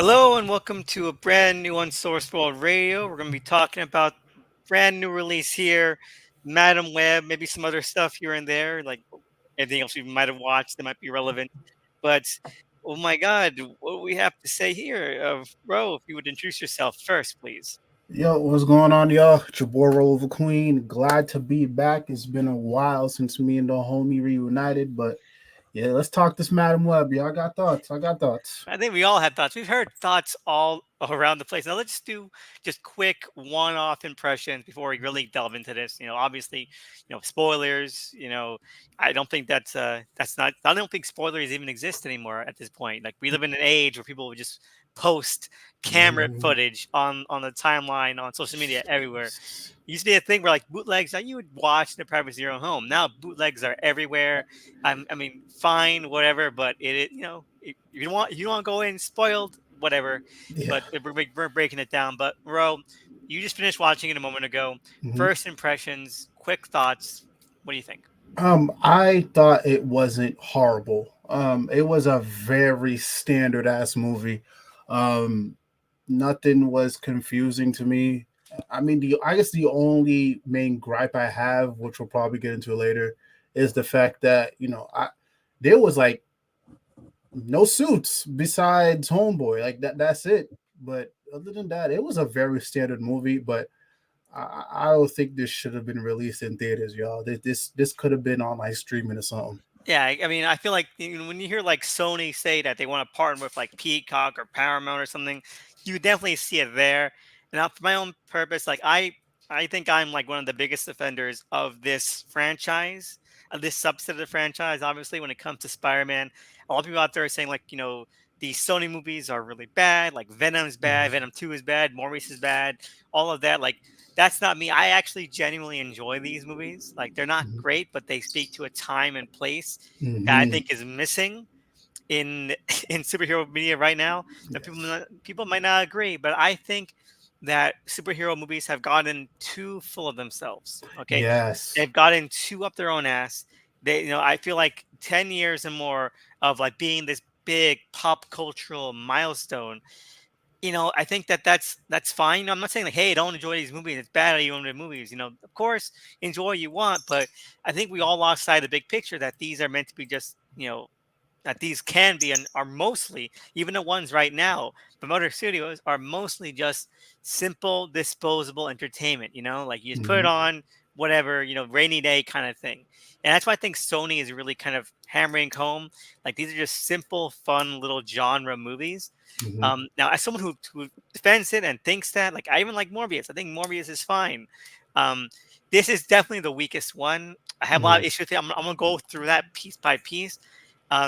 Hello and welcome to a brand new Unsourced World Radio. We're going to be talking about brand new release here, Madam Web, maybe some other stuff here and there, like anything else we might have watched that might be relevant. But oh my God, what do we have to say here? Bro, if you would introduce yourself first, please. Yo, what's going on, y'all? It's your boy Roliver Queen. Glad to be back. It's been a while since me and the homie reunited, but yeah, let's talk this Madam Web. Y'all got thoughts? I got thoughts. I think we all had thoughts. We've heard thoughts all around the place. Now let's do just quick one-off impressions before we really delve into this. Obviously, spoilers. I don't think that's not. I don't think spoilers even exist anymore at this point. Like we live in an age where people would just post camera Mhm. footage on the timeline on social media everywhere. It used to be a thing where like bootlegs that you would watch in the privacy of your own home. Now bootlegs are everywhere. I mean, fine, whatever, but you don't want to go in spoiled, whatever. Yeah. But we're breaking it down. But Ro, you just finished watching it a moment ago. Mhm. First impressions, quick thoughts. What do you think? I thought it wasn't horrible. It was a very standard ass movie. Um, Nothing was confusing to me. I mean, I guess the only main gripe I have, which we'll probably get into later, is the fact that there was like no suits besides Homeboy. Like that's it. But other than that, it was a very standard movie. But I don't think this should have been released in theaters, y'all. This could have been on like streaming or something. Yeah, I mean, I feel like when you hear like Sony say that they want to partner with like Peacock or Paramount or something, you definitely see it there. And now, for my own purpose, like I think I'm like one of the biggest defenders of this franchise, of this subset of the franchise. Obviously, when it comes to Spider-Man, a lot of people out there are saying like, these Sony movies are really bad. Like Venom's bad, Venom 2 is bad, Maurice is bad, all of that. Like that's not me. I actually genuinely enjoy these movies. Like they're not great, but they speak to a time and place that I Mm-hmm. think is missing in in superhero media right now. Now Yes. people might not agree, but I think that superhero movies have gotten too full of themselves. Okay, Yes. they've gotten too up their own ass. I feel like 10 years and more of like being this big pop cultural milestone. I think that's fine. I'm not saying like, hey, don't enjoy these movies. It's bad that you don't enjoy movies. Of course, enjoy what you want, but I think we all lost sight of the big picture that these are meant to be just, that these can be and are mostly, even the ones right now, from other studios, are mostly just simple, disposable entertainment. Like you just put it Mm-hmm. on, whatever, rainy day kind of thing. And that's why I think Sony is really kind of hammering home. Like these are just simple, fun little genre movies. Mm-hmm. Now, as someone who defends it and thinks that, like, I even like Morbius. I think Morbius is fine. Um, this is definitely the weakest one. I have a lot Mm-hmm. of issues with it. I'm gonna go through that piece by piece.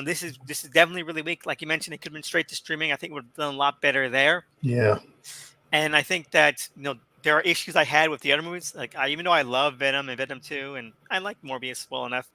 This is definitely really weak. Like you mentioned, it could have been straight to streaming. I think would have done a lot better there. Yeah. And I think that there are issues I had with the other movies. Like even though I love Venom and Venom 2, and I like Morbius well enough,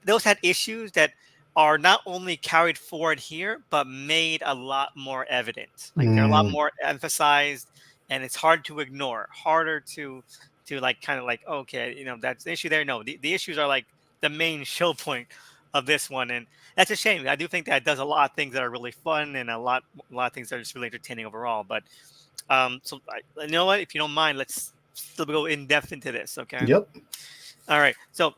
those had issues that are not only carried forward here, but made a lot more evident. Like they're a lot Mm. more emphasized, and it's hard to ignore. Harder to like kind of like okay, that's the issue there. No, the issues are like the main show point of this one, and that's a shame. I do think that it does a lot of things that are really fun and a lot of things that are just really entertaining overall. But you know what? If you don't mind, let's still go in depth into this. Okay. Yep. All right. So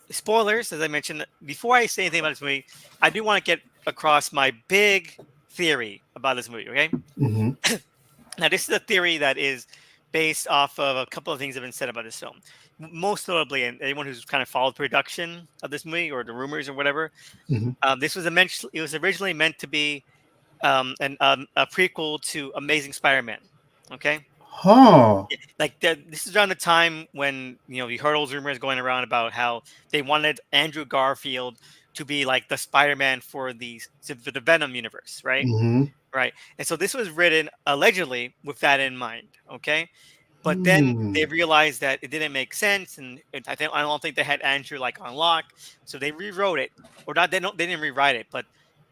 spoilers, as I mentioned, before I say anything about this movie, I do want to get across my big theory about this movie. Okay. Mm-hmm. Now, this is a theory that is based off of a couple of things that have been said about this film. Most notably, and anyone who's kind of followed production of this movie or the rumors or whatever, Mm-hmm. it was originally meant to be a prequel to Amazing Spider-Man. Okay. Huh. Like this is around the time when you heard all those rumors going around about how they wanted Andrew Garfield to be like the Spider-Man for the Venom universe, right? Mm-hmm. Right. And so this was written allegedly with that in mind. Okay. But then Mm. they realized that it didn't make sense, and I don't think they had Andrew like on lock, so they rewrote it, or not. They didn't rewrite it, but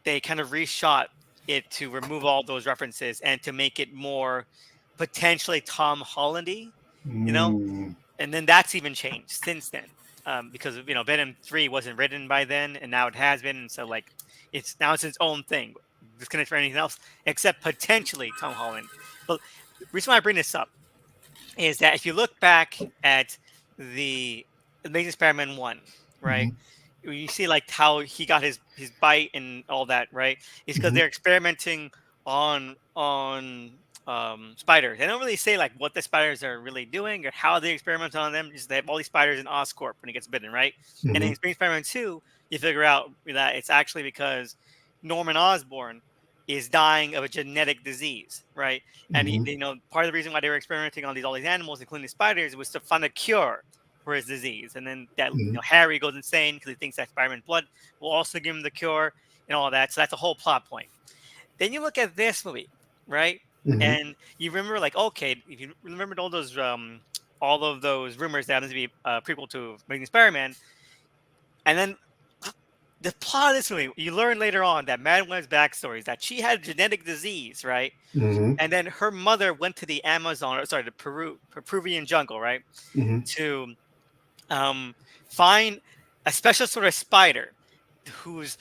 they kind of reshot it to remove all those references and to make it more potentially Tom Hollandy, you know. Mm. And then that's even changed since then, because Venom 3 wasn't written by then, and now it has been, and so like it's its own thing. disconnect for anything else except potentially Tom Holland. But the reason why I bring this up is that if you look back at the Amazing Spider-Man 1, right? Mhm. You see like how he got his bite and all that, right? It's because Mhm. they're experimenting on spiders. They don't really say like what the spiders are really doing or how they experiment on them. Just they have all these spiders in Oscorp when he gets bitten, right? And then Mhm. in Spring Spider-Man 2, you figure out that it's actually because Norman Osborn is dying of a genetic disease, right? And Mhm. part of the reason why they were experimenting on all these animals, including the spiders, was to find a cure for his disease. And then that Mhm. Harry goes insane because he thinks that Spider-Man blood will also give him the cure and all that. So that's a whole plot point. Then you look at this movie, right? Mhm. And you remember like, okay, if you remembered all of those rumors that happens to be a prequel to Amazing Spider-Man, and then the plot of this movie, you learn later on that Madame Web's backstory is that she had a genetic disease, right? Mhm. And then her mother went to the Amazon, or sorry, the Peruvian jungle, right, Mhm. to um, find a special sort of spider whose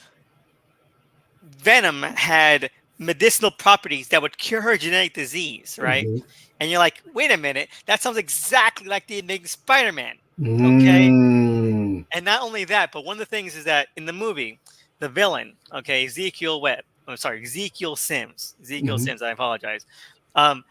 venom had medicinal properties that would cure her genetic disease, right? Mhm. And you're like, wait a minute, that sounds exactly like the Amazing Spider-Man, okay? Mm. And not only that, but one of the things is that in the movie, the villain, okay, Ezekiel Webb, I'm sorry, Ezekiel Mhm. Sims, I apologize. Um,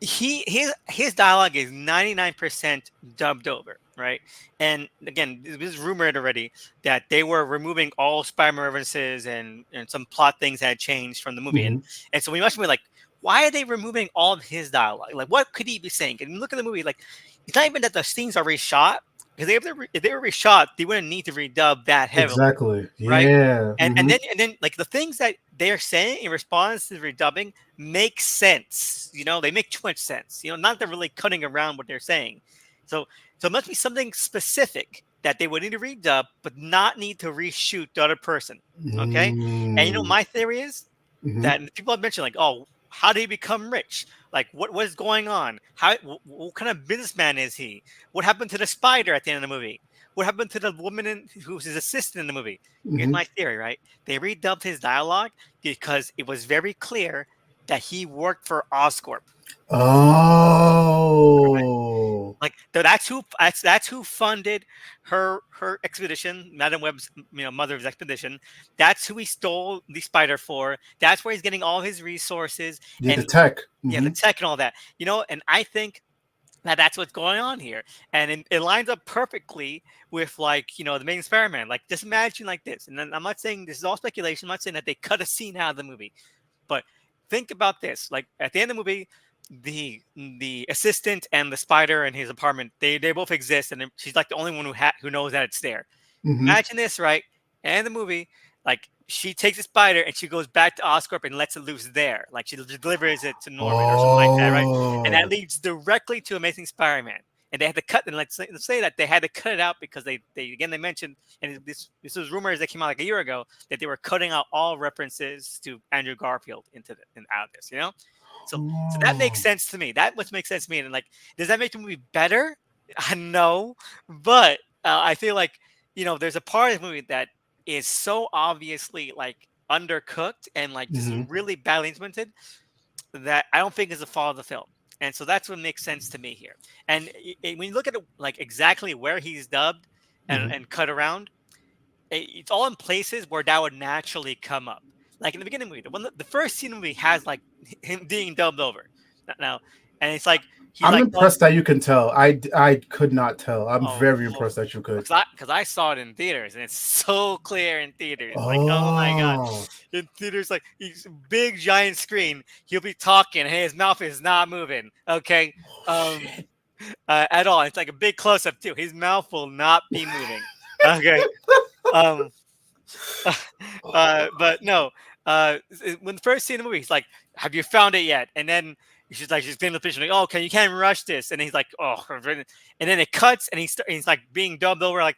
his dialogue is 99% dubbed over, right? And again, it was rumored already that they were removing all Spider-Man references and some plot things had changed from the movie. and Mhm. and so we must be like, why are they removing all of his dialogue? Like, what could he be saying? And you look at the movie, like, it's not even that the scenes are reshot, because if they were reshot, they wouldn't need to redub that heavily, Exactly. right? Yeah. And Mhm. then like the things that they're saying in response to the redubbing make sense. They make too much sense. Not that they're really cutting around what they're saying. So so it must be something specific that they would need to redub, but not need to reshoot the other person. Okay. And Mm. my theory is Mhm. that, and people have mentioned like, oh, how did he become rich? Like, what is going on? What kind of businessman is he? What happened to the spider at the end of the movie? What happened to the woman who's his assistant in the movie? Here's Mhm. my theory, right? They redubbed his dialogue because it was very clear that he worked for Oscorp. Oh. Like that's who funded her expedition, Madam Web's mother's expedition. That's who he stole the spider for. That's where he's getting all his resources Yeah, the and tech. yeah, the Mhm. tech and all that. And I think that's what's going on here, and it lines up perfectly with like the main experiment. Like just imagine like this, and then I'm not saying this is all speculation. I'm not saying that they cut a scene out of the movie, but think about this: like at the end of the movie, the assistant and the spider in his apartment, they both exist, and she's like the only one who knows that it's there. Mhm. Imagine this, right? And the movie, like she takes a spider and she goes back to Oscorp and lets it loose there. Like she delivers it to Norman or something like that, right? And that Oh. leads directly to Amazing Spider-Man. And they had to cut, and let's say that they had to cut it out because they mentioned, and this was rumors that came out like a year ago, that they were cutting out all references to Andrew Garfield out of this. So that makes Oh. sense to me. That what makes sense to me. And like, does that make the movie better? No, but I feel like there's a part of the movie that is so obviously like undercooked and like just Mhm. really badly implemented that I don't think is the fault of the film. And so that's what makes sense to me here. And when you look at it, like exactly where he's dubbed and, Mhm. and cut around, it's all in places where that would naturally come up. Like in the beginning of the movie, the first scene of the movie has like him being dubbed over now, and it's like he I'm like impressed that you can tell. I could not tell. I'm oh, very oh, impressed that you could. because I saw it in theaters and it's so clear in theaters. Like, oh my god, Oh. in theaters, like he's big giant screen. He'll be talking and his mouth is not moving. Okay, Oh um, shit. at all. It's like a big close up too. His mouth will not be moving. Okay, um, but no. When the first scene in the movie, he's like, "Have you found it yet?" And then she's getting the picture like, "Oh, you can't rush this." And he's like, "Oh," and then it cuts, and he's like being dubbed over, like,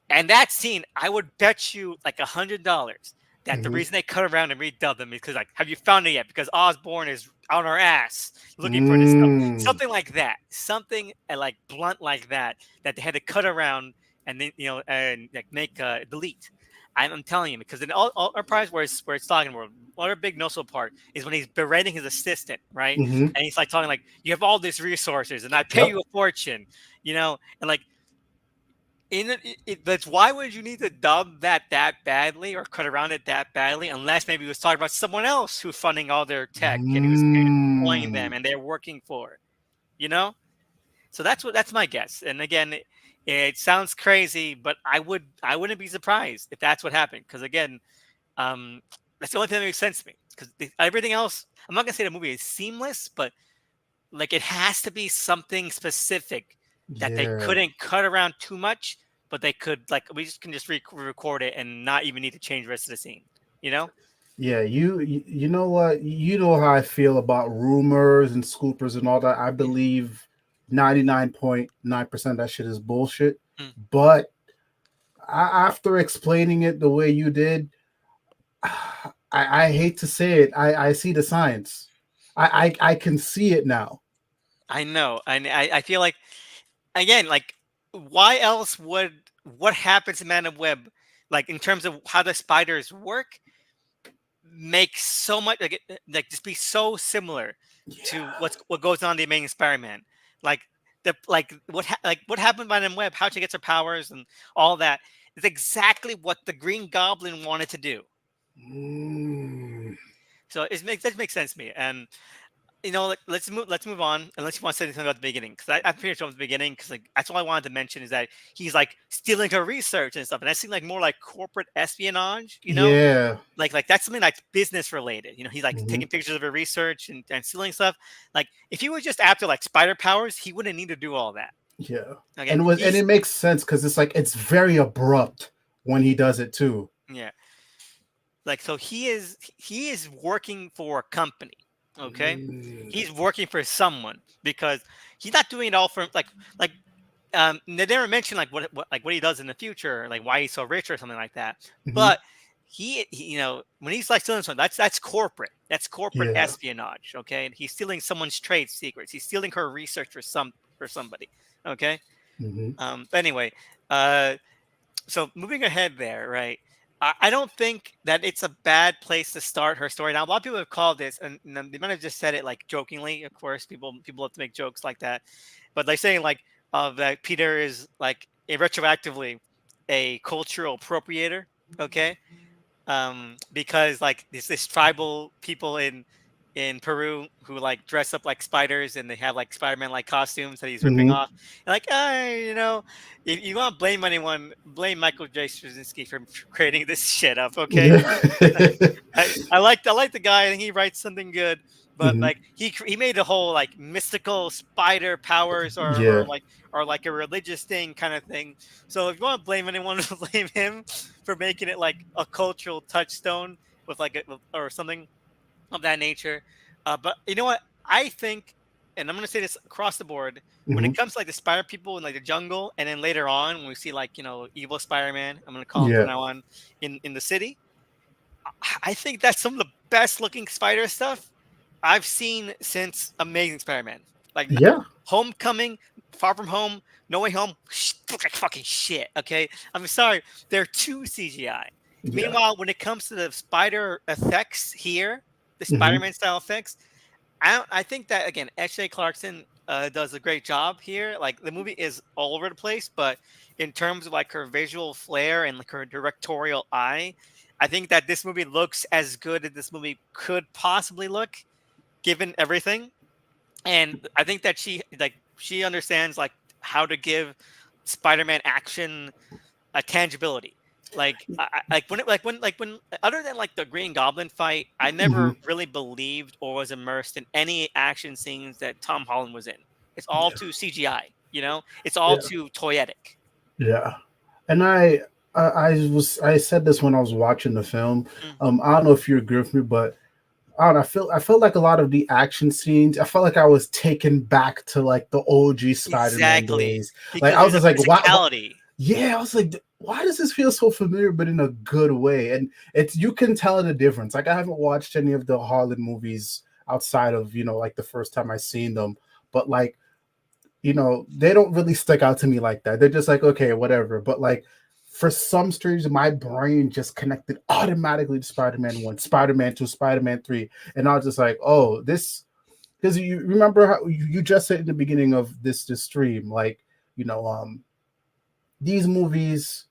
and that scene, I would bet you like $100 that the Mhm. reason they cut around and redubbed them is because like, have you found it yet? Because Osborne is on our ass looking for this stuff, Mm. something like that, something like blunt like that, that they had to cut around and then and like make delete. I'm telling you, because in all our prize where it's talking about one big noticeable part is when he's berating his assistant, right? Hmm. And he's like talking like, "You have all these resources, and I pay Yep. you a fortune," and like that's why would you need to dub that badly or cut around it that badly unless maybe he was talking about someone else who's funding all their tech and he was employing them Mm. and they're working for, you know? So that's my guess. And again, it sounds crazy, but I wouldn't be surprised if that's what happened. Because again, um, that's the only thing that makes sense to me. Because everything else, I'm not gonna say the movie is seamless, but like it has to be something specific that they Yeah. couldn't cut around too much, but they could like we just can just record it and not even need to change the rest of the scene. You know? Yeah, you know what? You know how I feel about rumors and scoopers and all that. I Yeah. believe 99.9% of that shit is bullshit. Mm. But after explaining it the way you did, I hate to say it. I see the science. I can see it now. I know, and I feel like again, like why else would what happens in Man of Web, like in terms of how the spiders work, make so much like just be so similar to Yeah. what goes on in the Amazing Spider-Man, like like what happened by Man Web, how she gets her powers and all that is exactly what the Green Goblin wanted to do. Mm, So that makes sense to me, and like, let's move on unless you want to say anything about the beginning because I'm pretty sure from the beginning because like that's all I wanted to mention is that he's like stealing her research and stuff and that seemed like more like corporate espionage, yeah. like that's something like business related. He's like Hmm. taking pictures of her research and stealing stuff. Like if he was just after like spider powers, he wouldn't need to do all that. Yeah. Okay, And he's it makes sense because it's like it's very abrupt when he does it too. yeah, like so he is working for a company. Okay, Mm, he's working for someone because he's not doing it all for like they never mention like what he does in the future, like why he's so rich or something like that. hmm. But when he's like stealing something, that's corporate. That's corporate Yeah. espionage. Okay, and he's stealing someone's trade secrets. He's stealing her research for somebody. Okay. Hmm. But anyway, uh, so moving ahead there, right? I don't think that it's a bad place to start her story. Now, a lot of people have called this, and they might have just said it like jokingly. Of course, people love to make jokes like that, but they're saying like that Peter is like retroactively a cultural appropriator. Okay, because like this tribal people in Peru who like dress up like spiders and they have like Spider-Man like costumes that he's ripping Hmm. off. And like, if you want to blame anyone, blame Michael J. Straczynski for creating this shit up. Okay, Yeah. I like the guy. I think he writes something good. But Hmm. like he made a whole like mystical spider powers Yeah. or like a religious thing kind of thing. So if you want to blame anyone, blame him for making it like a cultural touchstone with or something of that nature. But you know what? I think, and I'm going to say this across the board, when Hmm. it comes to like the spider people in like the jungle, and then later on when we see like evil Spider-Man, I'm going to call him from Yeah. now on in the city. I think that's some of the best looking spider stuff I've seen since Amazing Spider-Man. Like Yeah. Homecoming, Far From Home, No Way Home, look like fucking shit. Okay, I'm sorry, they're too CGI. Yeah. Meanwhile, when it comes to the spider effects here, the Hmm. Spider-Man style effects, I think that again, H.A. Clarkson does a great job here. Like the movie is all over the place, but in terms of like her visual flair and like her directorial eye, I think that this movie looks as good as this movie could possibly look, given everything. And I think that she understands like how to give Spider-Man action a tangibility. Like when other than like the Green Goblin fight, I Hmm. never really believed or was immersed in any action scenes that Tom Holland was in. It's all Yeah. too CGI, It's all Yeah. too toyetic. Yeah. And I said this when I was watching the film. Mm, I don't know if you agree with me, but I don't know, I felt like a lot of the action scenes. I felt like I was taken back to like the OG Spider-Man exactly, days. Like because I was there's a just like, why? physicality. Yeah, I was like, why does this feel so familiar, but in a good way? And it's you can tell the difference. Like I haven't watched any of the Holland movies outside of like the first time I seen them, but like they don't really stick out to me like that. They're just like okay, whatever. But like for some strange reason, my brain just connected automatically to Spider-Man 1, Spider-Man 2, Spider-Man 3. And I was just like, oh, this, because you remember how you just said in the beginning of this stream, like, you know, these movies,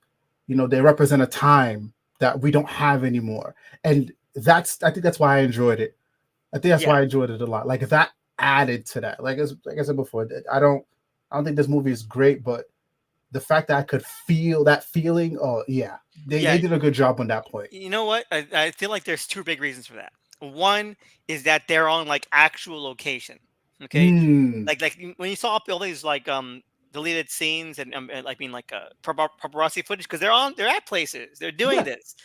they represent a time that we don't have anymore. And I think that's why I enjoyed it. I think that's Yeah, why I enjoyed it a lot. Like that added to that. Like I said before, I don't think this movie is great, but the fact that I could feel that feeling, oh yeah, yeah. they did a good job on that point. You know what? I feel like there's two big reasons for that. One is that they're on like actual location. Okay, Mm, when you saw up all these like deleted scenes and, like being like paparazzi footage because they're at places they're doing yeah, this.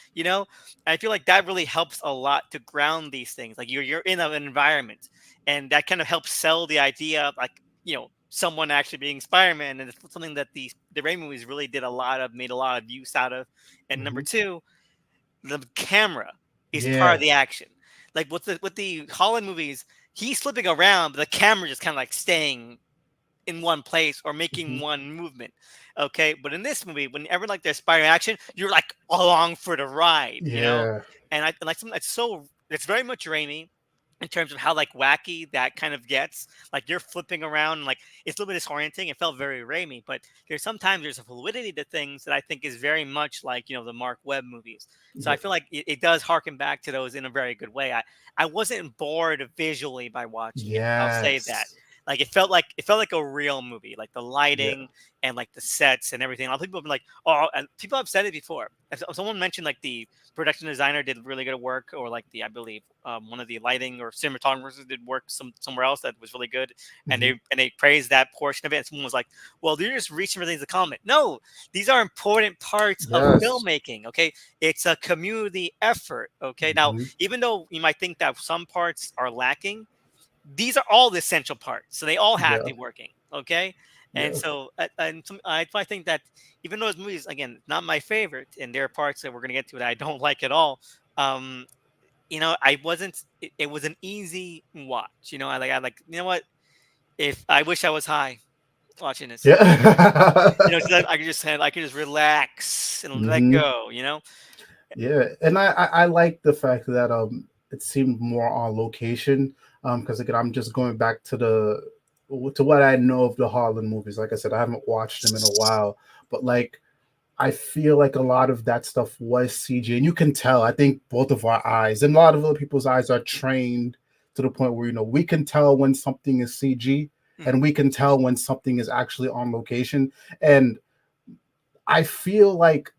I feel like that really helps a lot to ground these things. Like you're in an environment, and that kind of helps sell the idea of like someone actually being Spider-Man, and it's something that the Raimi movies really made a lot of use out of. And number hmm, two, the camera is part of yeah, the action. Like with the Holland movies, he's flipping around, but the camera just kind of like staying in one place or making hmm, one movement. Okay, but in this movie, whenever like there's spider action, you're like along for the ride. yeah, And I like something that's it's very much Raimi in terms of how like wacky that kind of gets. Like you're flipping around, and like it's a little bit disorienting. It felt very Raimi, but there's a fluidity to things that I think is very much like the Mark Webb movies. So I yeah, feel like it does harken back to those in a very good way. I wasn't bored visually by watching it. I'll say that. yes, Like it felt like a real movie, like the yeah, lighting and like the sets and everything. A lot of people have been like, oh, and people have said it before. If someone mentioned like the production designer did really good work, or like I believe one of the lighting or cinematographers did work somewhere else that was really good, and hmm, they praised that portion of it. And someone was like, well, they're just reaching for things to comment. No, these are important parts of yes, filmmaking. Okay, it's a community effort. Okay, now hmm, even though you might think that some parts are lacking, these are all the essential parts. So they all have to yeah, be working. Okay. And yeah, so, I think that even though those movies, again, not my favorite, and there are parts that we're going to get to that I don't like at all. Um, I wasn't, it was an easy watch. You know what? If I wish I was high watching this, yeah. so that I could just relax and let hmm go. Yeah, and I like the fact that it seemed more on location, because again I'm just going back to what I know of the Holland movies. Like I said, I haven't watched them in a while, but like I feel like a lot of that stuff was CG, and you can tell. I think both of our eyes and a lot of other people's eyes are trained to the point where we can tell when something is CG, Mhm. and we can tell when something is actually on location. And I feel like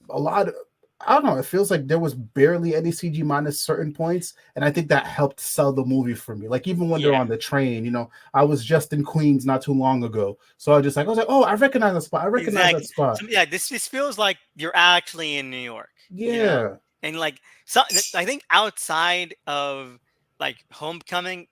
a lot of, I don't know, it feels like there was barely any CG minus certain points, and I think that helped sell the movie for me. Like even when they're Yeah. on the train, I was just in Queens not too long ago, so I was like, oh, I recognize that spot. I recognize that Exactly. spot. So yeah, this feels like you're actually in New York. Yeah, And like I think outside of like Homecoming,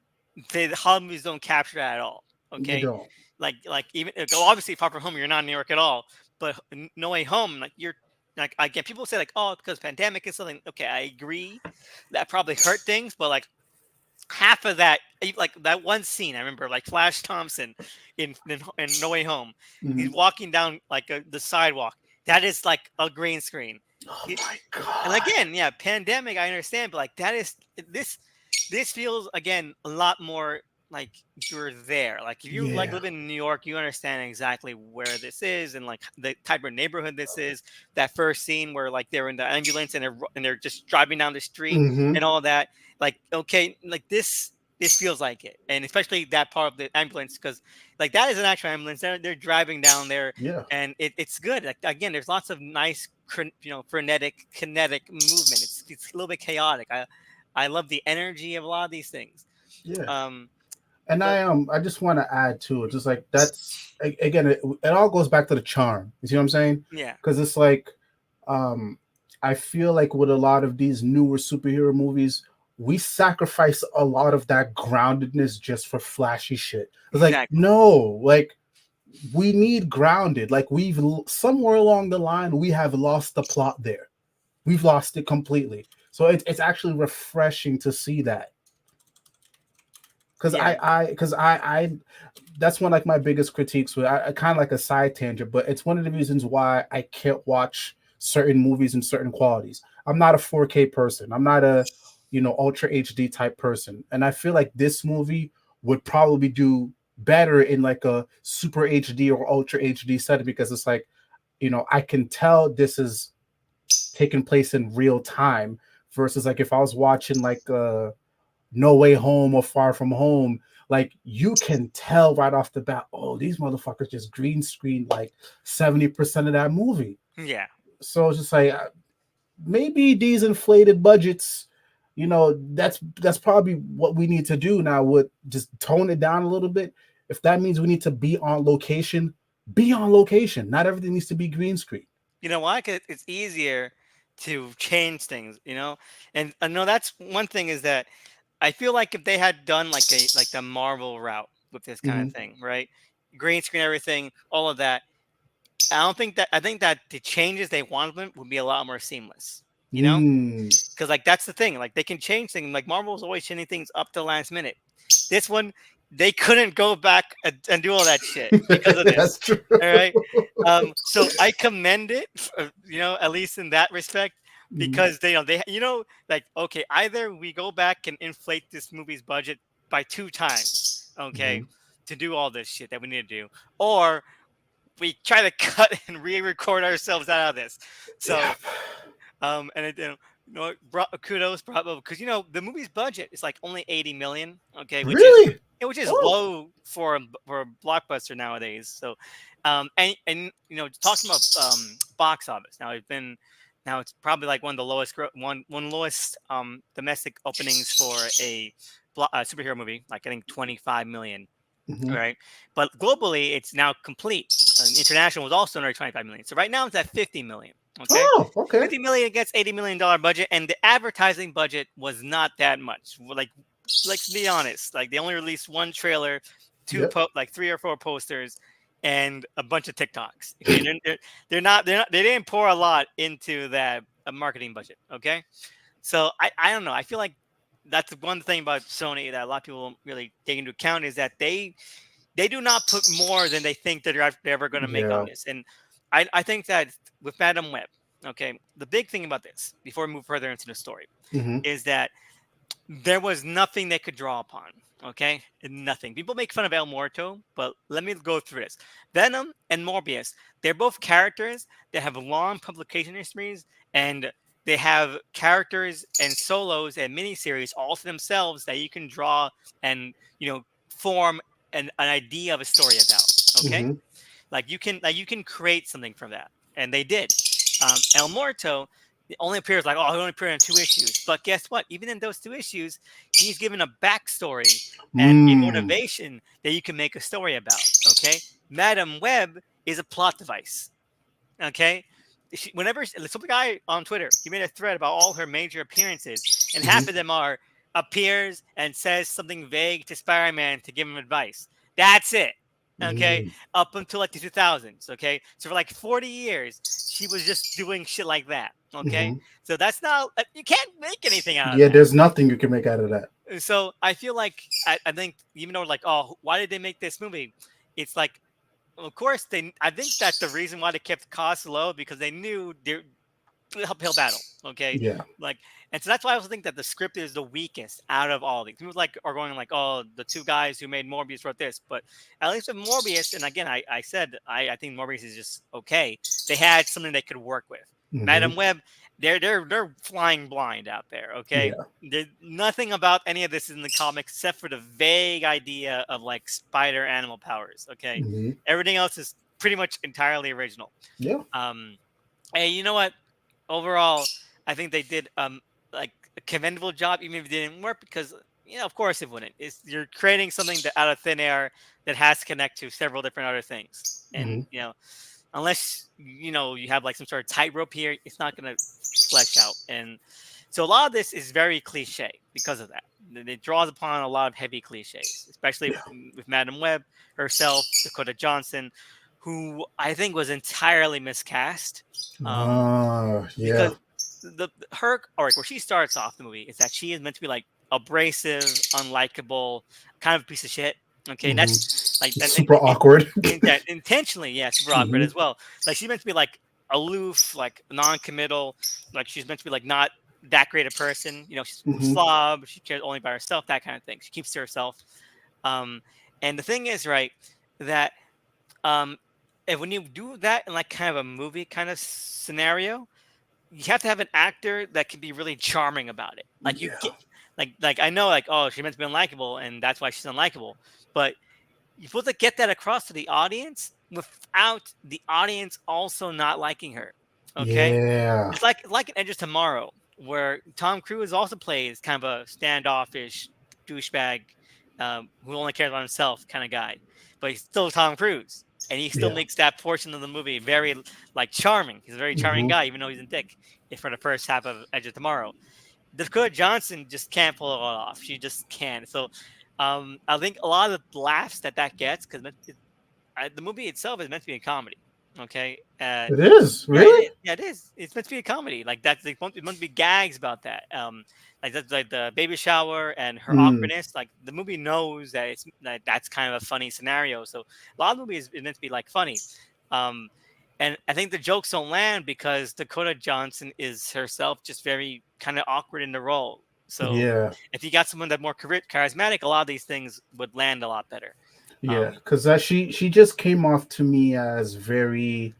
the Hollywood movies don't capture that at all. they Okay, don't. like even obviously Far From Home, you're not in New York at all. But No Way Home, like you're like I get people say like, oh, because pandemic is something. Okay, I agree, that probably hurt things, but like half of that, like that one scene, I remember like Flash Thompson in No Way Home. He's Mhm. walking down like the sidewalk. That is like a green screen. Oh He- my and god. again, yeah, pandemic, I understand, but like that is this feels again a lot more like you're there. Like if you like Yeah. live in New York, you understand exactly where this is and like the type of neighborhood this is. That first scene where like they're in the ambulance and they're just driving down the street hmm and all that. Like okay, like this feels like it, and especially that part of the ambulance because like that is an actual ambulance. They're driving down there, Yeah. and it's good. Like again, there's lots of nice, frenetic, kinetic movement. It's a little bit chaotic. I love the energy of a lot of these things. Yeah. Um, And but I just want to add to it, just like again, it all goes back to the charm. You see what I'm saying? yeah, Because it's like, um, I feel like with a lot of these newer superhero movies, we sacrifice a lot of that groundedness just for flashy shit. It's like, exactly. no, like we need grounded. Like somewhere along the line, we have lost the plot there. We've lost it completely. So it's actually refreshing to see that. because Yeah, I that's one like my biggest critiques with I kind of like a side tangent, but it's one of the reasons why I can't watch certain movies in certain qualities. I'm not a 4K person. I'm not a ultra HD type person, and I feel like this movie would probably do better in like a super HD or ultra HD setting because it's like I can tell this is taking place in real time versus like if I was watching like No Way Home or Far From Home, like you can tell right off the bat, oh, these motherfuckers just green screened like 70% of that movie. yeah. So it's just like maybe these inflated budgets, that's probably what we need to do now. Would just tone it down a little bit. If that means we need to be on location, be on location. Not everything needs to be green screen. You know why? 'Cause it's easier to change things. And I know that's one thing is that I feel like if they had done like the Marvel route with this kind of Mm-hmm. thing, right? Green screen everything, all of that. I think that the changes they wanted them would be a lot more seamless. You know, Mm. because like that's the thing. Like they can change things. Like Marvel's always changing things up to the last minute. This one, they couldn't go back and do all that shit because of That's this. true. All right. So I commend it, at least in that respect, Mhm. because like, okay, either we go back and inflate this movie's budget by 2 times, okay, Mhm. to do all this shit that we need to do, or we try to cut and re-record ourselves out of this. So Yeah. and it, kudos, bravo, because the movie's budget is like only 80 million, okay, Really? which is Oh. low for a blockbuster nowadays. So, and talking about box office now it's probably like one of the lowest one lowest domestic openings for a superhero movie, like I think 25 million. Mhm. Right, but globally it's now complete. International was also under 25 million, so right now it's at 50 million. Okay, Oh, okay. 50 million against $80 million budget, and the advertising budget was not that much. Like to be honest, like they only released one trailer, Yep. like 3 or 4 posters, and a bunch of TikToks. Okay, they're not they didn't pour a lot into that marketing budget. Okay, so I don't know. I feel like that's one thing about Sony that a lot of people don't really take into account is that they do not put more than they think that they're ever going to make on Yeah. this. And I think that with Madam Web, okay, the big thing about this, before we move further into the story, Mhm. is that there was nothing they could draw upon. Okay, nothing. People make fun of El Muerto, but let me go through this. Venom and Morbius, they're both characters that have long publication histories, and they have characters and solos and miniseries all to themselves that you can draw and form an idea of a story about. Okay, Mhm. like you can create something from that, and they did. El Morto it only appears like, oh, he only appeared in 2 issues, but guess what? Even in those 2 issues, he's given a backstory and a Mm. motivation that you can make a story about. Okay, Madam Web is a plot device. Okay, whenever some guy on Twitter, he made a thread about all her major appearances, and half Mhm. of them are appears and says something vague to Spider-Man to give him advice. That's it. Okay, Mm. up until like the 2000s. Okay, so for like 40 years, she was just doing shit like that. Okay, Mhm. so that's not you can't make anything out of Yeah, that. there's nothing you can make out of that. So I feel like I think even though like, oh, why did they make this movie? It's like, of course they. I think that the reason why they kept costs low because they knew they're uphill battle. Okay, Yeah. like, and so that's why I also think that the script is the weakest out of all these. People like are going like, oh, the 2 guys who made Morbius wrote this, but at least with Morbius, and again, I said I think Morbius is just okay. They had something they could work with. Mhm. Madam Web, they're flying blind out there. Okay, Yeah. there's nothing about any of this in the comics except for the vague idea of like spider animal powers. Okay, Mhm. everything else is pretty much entirely original. Yeah. Um, Hey, you know what? Overall, I think they did like a commendable job, even if it didn't work, because of course it wouldn't. It's you're creating something that out of thin air that has to connect to several different other things, and Mhm. unless you have like some sort of tightrope here, it's not gonna flesh out. And so a lot of this is very cliche because of that. It draws upon a lot of heavy cliches, especially Yeah. with Madam Web herself, Dakota Johnson, who I think was entirely miscast. Um, Ah, yeah. because her all right, where she starts off the movie is that she is meant to be like abrasive, unlikable, kind of a piece of shit. Okay, and Hmm. that's like that Super awkward. intentionally, yeah, super awkward Hmm. as well. Like she's meant to be like aloof, like non-committal, like she's meant to be like not that great a person. You know, she's a Hmm. slob. She cares only about herself, that kind of thing. She keeps to herself. Um, and the thing is, right, that um, if when you do that in like kind of a movie kind of scenario, you have to have an actor that can be really charming about it. Like you get Yeah. like I know like oh she's meant to be unlikable and that's why she's unlikable, but you're supposed to get that across to the audience without the audience also not liking her. Okay, Yeah. it's like an Edge of Tomorrow where Tom Cruise also plays kind of a standoffish douchebag who only cares about himself kind of guy, but he's still Tom Cruise. And he still Yeah. makes that portion of the movie very like charming. He's a very charming Hmm. guy, even though he's a dick. If for the first half of Edge of Tomorrow, Dakota Johnson just can't pull it off. She just can't. So, I think a lot of the laughs that gets because the movie itself is meant to be a comedy. Okay, It is yeah, it is. really. Yeah, it is. It's meant to be a comedy. Like that's like it meant to be gags about that. Like that's like the baby shower and her Mm. awkwardness. Like the movie knows that that's kind of a funny scenario. So a lot of movies is meant to be like funny. Um, and I think the jokes don't land because Dakota Johnson is herself just very kind of awkward in the role. So Yeah. if you got someone that more charismatic, a lot of these things would land a lot better. Yeah. Um, Because she just came off to me as very.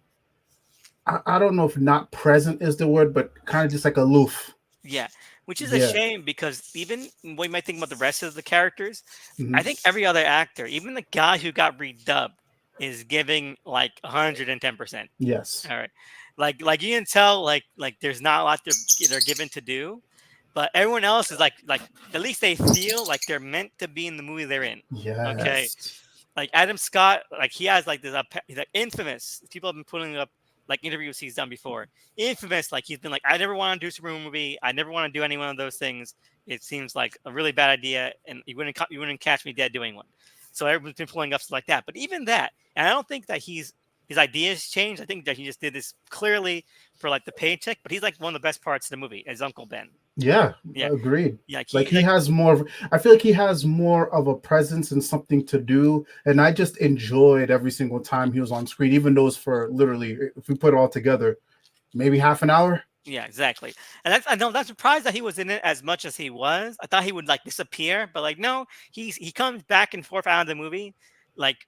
I don't know if not present is the word, but kind of just like aloof. Yeah, which is a Yeah. shame because even when you might think about the rest of the characters, I Hmm. think every other actor, even the guy who got redubbed, is giving like 110%. Yes. All right, like you can tell like there's not a lot they're given to do, but everyone else is like at least they feel like they're meant to be in the movie they're in. Okay, Yes. like Adam Scott, like he has like this, he's like infamous. People have been putting up like interviews he's done before. Infamous, like he's been like, I never want to do a Superman movie. I never want to do any one of those things. It seems like a really bad idea, and you wouldn't catch me dead doing one. So everyone's been pulling up stuff like that. But even that, and I don't think that his ideas changed. I think that he just did this clearly for like the paycheck. But he's like one of the best parts of the movie as Uncle Ben. Yeah, Yeah, agreed. yeah, Like he he like has more I feel like he has more of a presence and something to do. And I just enjoyed every single time he was on screen, even though it's for literally, if we put it all together, maybe half an hour. Yeah, exactly. And that's I know that's surprised that he was in it as much as he was. I thought he would like disappear, but like no, he comes back and forth out of the movie like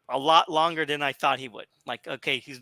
a lot longer than I thought he would. Like okay, he's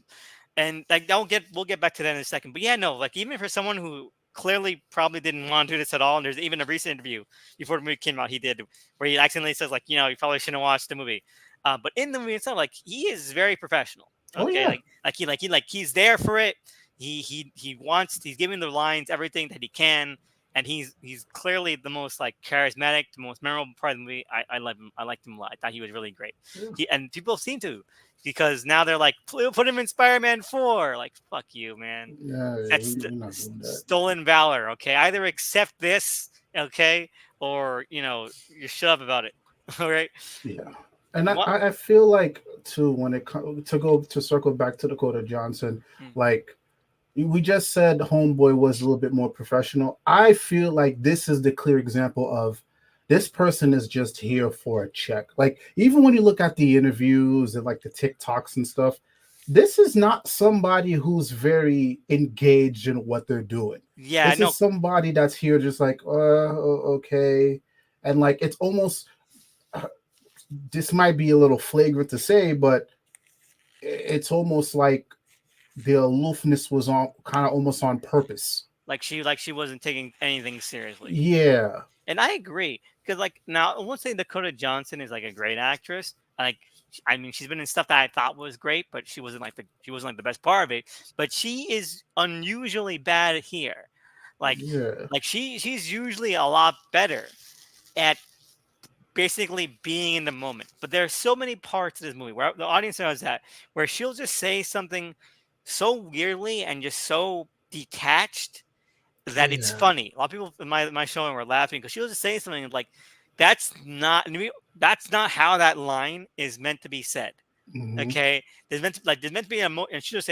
and like we'll get back to that in a second. But yeah, no, like even for someone who clearly probably didn't want to do this at all, and there's even a recent interview before the movie came out he did where he accidentally says like you probably shouldn't watch the movie. But in the movie itself, like he is very professional. Oh Okay, yeah. he's there for it. He's giving the lines everything that he can, and he's clearly the most like charismatic, the most memorable part of the movie. I love him. I liked him a lot. I thought he was really great. Yeah. And people seem to because now they're like put him in Spider-Man 4. Like fuck you, man. Yeah, That's we're not doing that. stolen valor. Okay, either accept this, okay, or you shut up about it. All right. Yeah. And What? I feel like too, when it to go to circle back to Dakota Johnson, Mm. like we just said Homeboy was a little bit more professional. I feel like this is the clear example of this person is just here for a check. Like even when you look at the interviews and like the TikToks and stuff, this is not somebody who's very engaged in what they're doing. Yeah, This no. is somebody that's here just like, okay. And like it's almost, this might be a little flagrant to say, but it's almost like the aloofness was on kind of almost on purpose. Like she wasn't taking anything seriously. Yeah. And I agree because, like, now I won't say Dakota Johnson is like a great actress. Like, I mean, she's been in stuff that I thought was great, but she wasn't like the best part of it. But she is unusually bad here. Like, Yeah. she's usually a lot better at basically being in the moment. But there are so many parts of this movie where the audience knows that where she'll just say something so weirdly and just so detached that it's Yeah. funny. A lot of people in my showing were laughing because she was just saying something like, "That's not that's not how that line is meant to be said." Hmm. Okay, there's meant to be and she'll just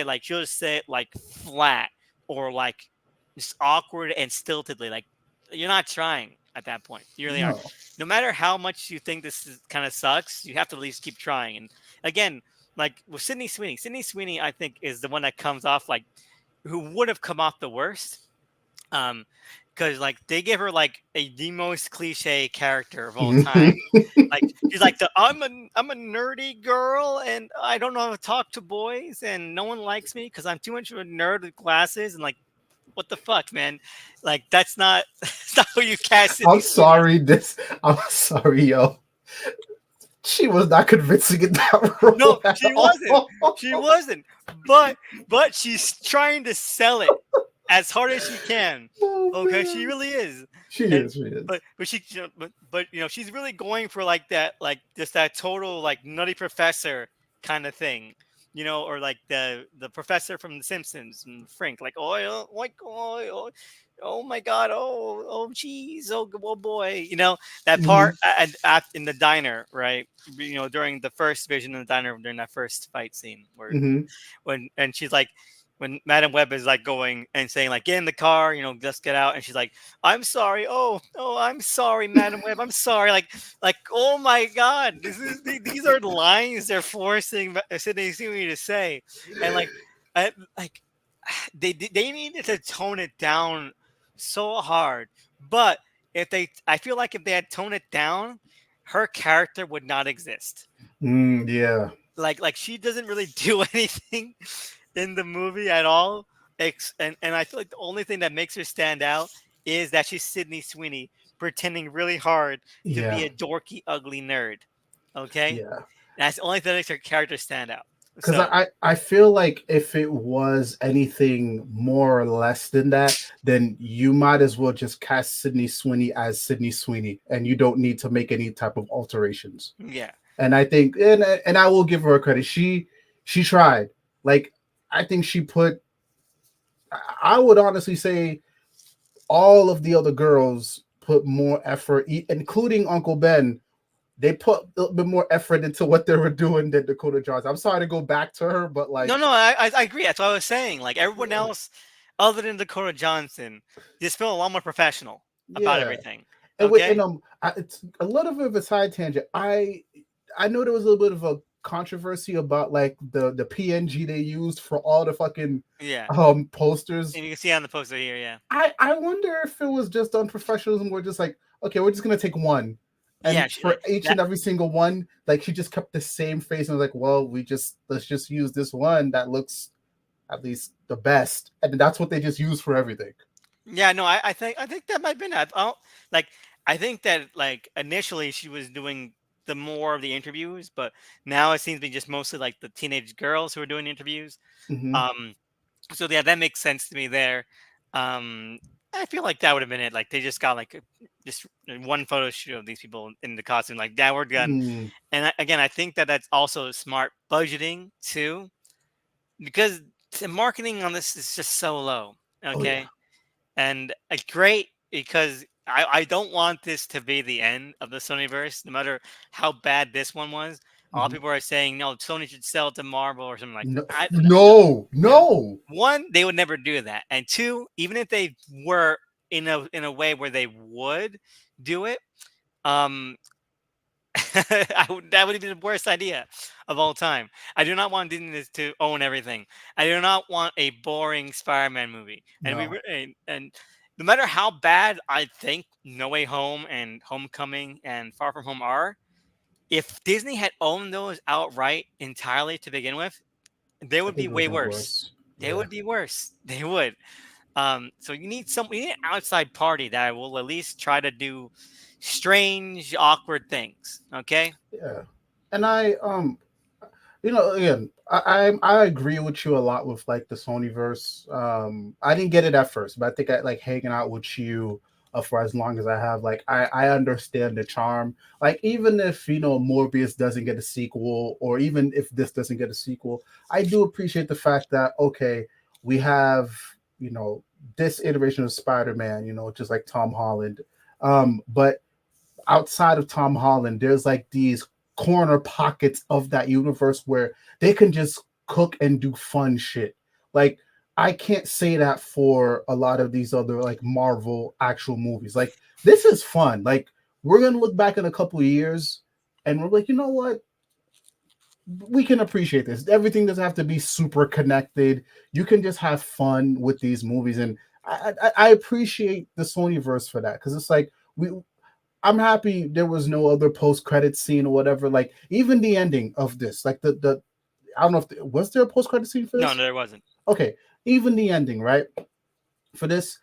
say it like flat or like just awkward and stiltedly. Like you're not trying. at that point. You really aren't. No. No matter how much you think kind of sucks, you have to at least keep trying. And again, like with Sydney Sweeney, I think is the one that comes off like who would have come off the worst. Um, because like they give her like the most cliche character of all time. Like she's like the I'm a nerdy girl and I don't know how to talk to boys and no one likes me because I'm too much of a nerd with glasses and like what the fuck, man? Like that's not that's not who you cast Sydney I'm Sweeney. sorry. I'm sorry, yo. She was not convincing in that No, role at she wasn't. all. She wasn't. But she's trying to sell it as hard as she can. Oh Okay, she man. really is. She And is. She is. but she but she's really going for like that like just that total like nutty professor kind of thing. Or like the professor from The Simpsons and Frank, like oh my god, oh jeez, oh boy, that part Mhm. in the diner, right? During the first vision in the diner during that first fight scene where Mhm. and she's like when Madam Web is like going and saying like get in the car, let's get out, and she's like I'm sorry, oh I'm sorry, Madam Web, I'm sorry, like oh my god, these are lines they're forcing Sydney Sweeney to say, and like they needed to tone it down so hard, but I feel like if they had toned it down, her character would not exist. Yeah. Like she doesn't really do anything in the movie at all. And I feel like the only thing that makes her stand out is that she's Sydney Sweeney pretending really hard to be Yeah. a dorky, ugly nerd. Okay, Yeah. that's the only thing that makes her character stand out. Because So I feel like if it was anything more or less than that, then you might as well just cast Sydney Sweeney as Sydney Sweeney, and you don't need to make any type of alterations. yeah, And I think, and I will give her credit. She tried. Like I think she put. I would honestly say all of the other girls put more effort, including Uncle Ben. They put a little bit more effort into what they were doing than Dakota Johnson. I'm sorry to go back to her, but like, no, I agree. That's what I was saying. Like everyone yeah, else, other than Dakota Johnson, just feel a lot more professional about yeah. everything. And wait, Okay. it's a little bit of a side tangent. I know there was a little bit of a controversy about like the PNG they used for all the fucking Yeah, posters. and you can see on the poster here. Yeah, I wonder if it was just unprofessionalism. We're just like, okay, we're just gonna take one, yeah, and she, for like each that. and every single one, like she just kept the same face and was like, well, let's just use this one that looks at least the best, and that's what they just use for everything. Yeah, no, I think that might have been it. Like I think that like initially she was doing the more of the interviews, but now it seems to be just mostly like the teenage girls who are doing interviews. Hmm. Um, so yeah, that makes sense to me there. Um, I feel like that would have been it. Like they just got like just one photo shoot of these people in the costume, like that we're done. Mm. And again, I think that that's also smart budgeting too, because the marketing on this is just so low. Oh yeah. Okay, and it's great because I don't want this to be the end of the Sonyverse. No matter how bad this one was, a lot of Mhm. people are saying no, Sony should sell it to Marvel or something like. No, I no, no, no. one, they would never do that, and two, even if they were in a way where they would do it, um, that would be the worst idea of all time. I do not want Disney to own everything. I do not want a boring Spider-Man movie. And No, and no matter how bad I think No Way Home and Homecoming and Far From Home are, if Disney had owned those outright entirely to begin with, they I would be think it would way have been worse. worse. They Yeah, would be worse. They would. So you need an outside party that will at least try to do strange, awkward things. Okay. yeah. And again, I agree with you a lot with like the Sonyverse. I didn't get it at first, but I think I like hanging out with you for as long as I have. Like, I understand the charm. Like, even if Morbius doesn't get a sequel, or even if this doesn't get a sequel, I do appreciate the fact that okay, we have you know this iteration of Spider-Man, just like Tom Holland. But outside of Tom Holland, there's like these corner pockets of that universe where they can just cook and do fun shit. Like I can't say that for a lot of these other like Marvel actual movies. Like this is fun. Like we're gonna look back in a couple of years and we're like, you know what? We can appreciate this. Everything doesn't have to be super connected. You can just have fun with these movies, and I appreciate the Sonyverse for that because it's like we. I'm happy there was no other post credit scene or whatever. Like even the ending of this, like the I don't know if was there a post credit scene for No, this. no, there wasn't. Okay, even the ending, right? For this,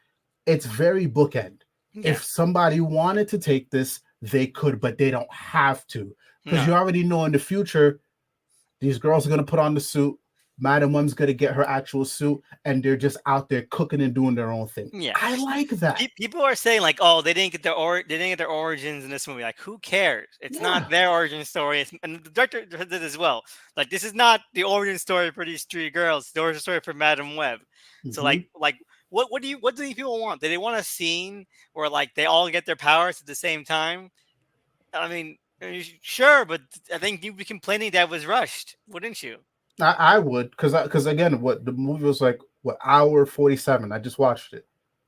it's very bookend. Yeah. If somebody wanted to take this, they could, but they don't have to because No. you already know in the future these girls are gonna put on the suit. Madam Web's gonna get her actual suit, and they're just out there cooking and doing their own thing. Yeah. I like that. People are saying like, oh, they didn't get their origins in this movie. Like, who cares? It's not Yeah. their origin story. And the director did as well. Like, this is not the origin story for these three girls. The origin story for Madam Web. So Hmm. what do these people want? Do they want a scene where like they all get their powers at the same time? I mean, sure, but I think you'd be complaining that was rushed, wouldn't you? I would because again, what the movie was like, what hour 47? I just watched it.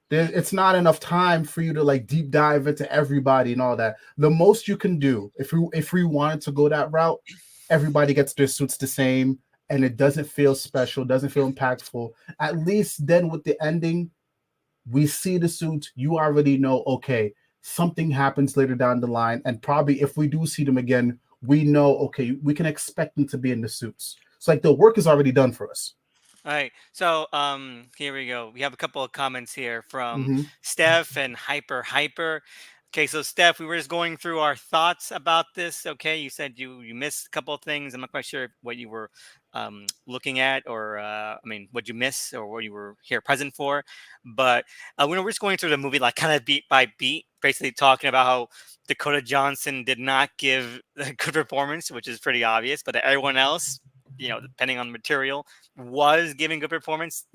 It's not enough time for you to like deep dive into everybody and all that. The most you can do, if we wanted to go that route, everybody gets their suits the same, and it doesn't feel special, doesn't feel impactful. At least then with the ending, we see the suits. You already know, okay, something happens later down the line, and probably if we do see them again, we know, okay, we can expect them to be in the suits. It's like the work is already done for us. All right. So here we go. We have a couple of comments here from Hmm. Steph and Hyper. Okay, so Steph, we were just going through our thoughts about this. Okay, you said you missed a couple of things. I'm not quite sure what you were looking at, or I mean, what you missed, or what you were here present for. But we're just going through the movie, like kind of beat by beat, basically talking about how Dakota Johnson did not give a good performance, which is pretty obvious, but everyone else, depending on the material, was giving good performance.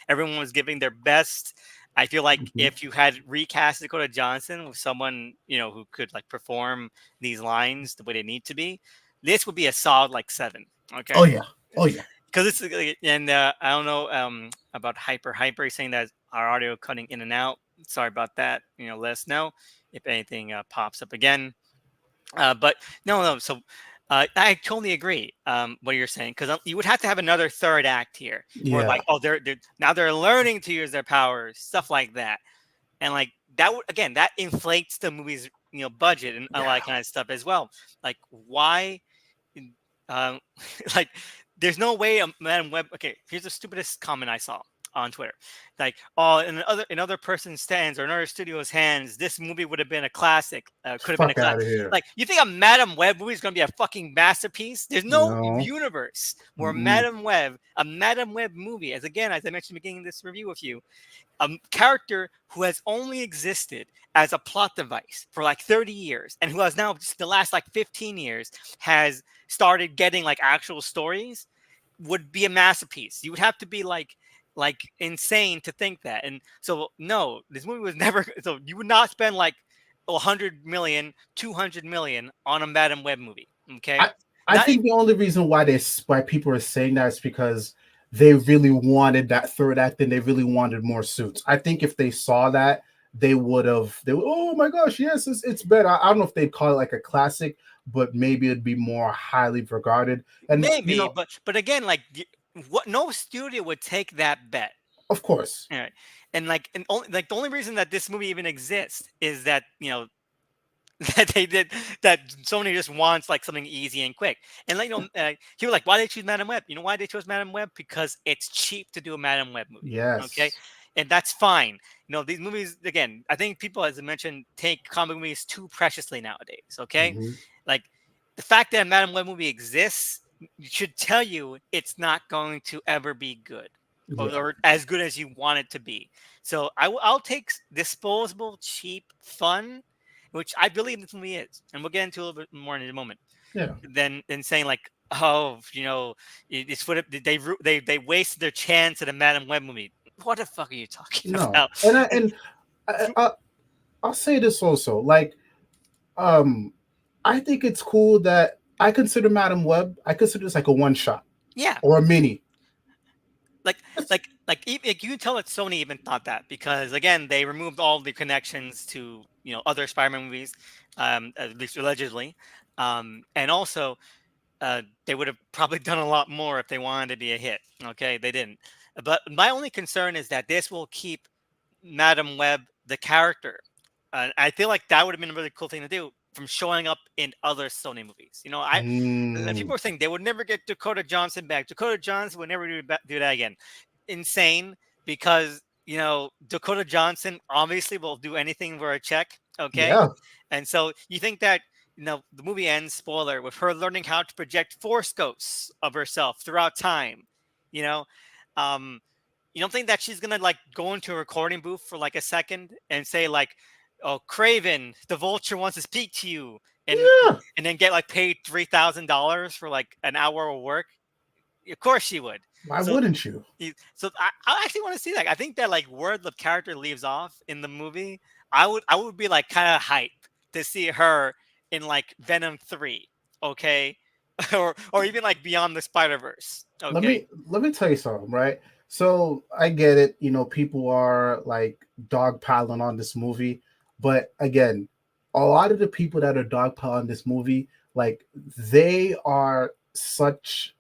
Everyone was giving their best. I feel like Hmm. if you had recast Dakota Johnson with someone, who could like perform these lines the way they need to be, this would be a solid like 7. Oh Okay. yeah, oh yeah. Because it's and I don't know about Hyper saying that our audio cutting in and out. Sorry about that. Let us know if anything pops up again. But no. So I totally agree. What you're saying, because you would have to have another third act here, where Yeah. like, oh, they're now they're learning to use their powers, stuff like that, and like that would, again, that inflates the movie's budget and all Yeah. that kind of stuff as well. Like why, um, like there's no way a Madam Web. Okay, here's the stupidest comment I saw on Twitter. Like, oh, in other person's hands or another studio's hands, this movie would have been a classic. Could have been a Fuck class. out of here. Like, you think a Madam Web movie is going to be a fucking masterpiece? There's no No. universe where Mm-mm. A Madam Web movie, as again, as I mentioned at the beginning of this review with you, a character who has only existed as a plot device for like 30 years and who has now just the last like 15 years has started getting like actual stories would be a masterpiece. You would have to be like insane to think that. And so no, this movie was never so you would not spend like 100 million, 200 million on a Madam Web movie. Okay? I I Not think the only reason why people are saying that is because they really wanted that third act and they really wanted more suits. I think if they saw that, oh my gosh, yes, it's better. I don't know if they'd call it like a classic, but maybe it'd be more highly regarded. And maybe, but again, like what, no studio would take that bet. of course, All right. And only like the only reason that this movie even exists is that that they did that Sony just wants like something easy and quick. And like he was like, why they choose Madam Web? You know why they chose Madam Web? Because it's cheap to do a Madam Web movie. Okay. yes. And that's fine. These movies, again, I think people, as I mentioned, take comic movies too preciously nowadays. Okay. Hmm. Like the fact that a Madam Web movie exists should tell you it's not going to ever be good, or, Yeah, or as good as you want it to be. So I'll take disposable, cheap fun, which I believe this movie is, and we'll get into a little bit more in a moment. yeah. Than saying like, oh, it's what they wasted their chance at a Madam Web movie. What the fuck are you talking No, about? and I'll say this also. Like, um, I think it's cool that I consider Madam Web. I consider this like a one shot Yeah, or a mini. like It's, like like you can tell that Sony even thought that because again they removed all the connections to other Spider-Man movies, at least allegedly, and also they would have probably done a lot more if they wanted to be a hit. Okay, they didn't. But my only concern is that this will keep Madam Web, the character. I feel like that would have been a really cool thing to do from showing up in other Sony movies. Mm, People are saying they would never get Dakota Johnson back. Dakota Johnson would never do that again. Insane, because Dakota Johnson obviously will do anything for a check. Okay, yeah, and so you think that the movie ends, spoiler, with her learning how to project force ghosts of herself throughout time. You know, um, you don't think that she's gonna like go into a recording booth for like a second and say like, "Oh, Craven, the Vulture wants to speak to you," and yeah. and then get like paid $3,000 for like an hour of work? Of course she would. Why So, wouldn't you? I actually want to see that. I think that like where the character leaves off in the movie, I would be like kind of hype to see her in like Venom 3, okay, or even like Beyond the Spider Verse, okay. Let me tell you something, right? So I get it, people are like dogpiling on this movie, but again, a lot of the people that are dogpiling this movie, like they are such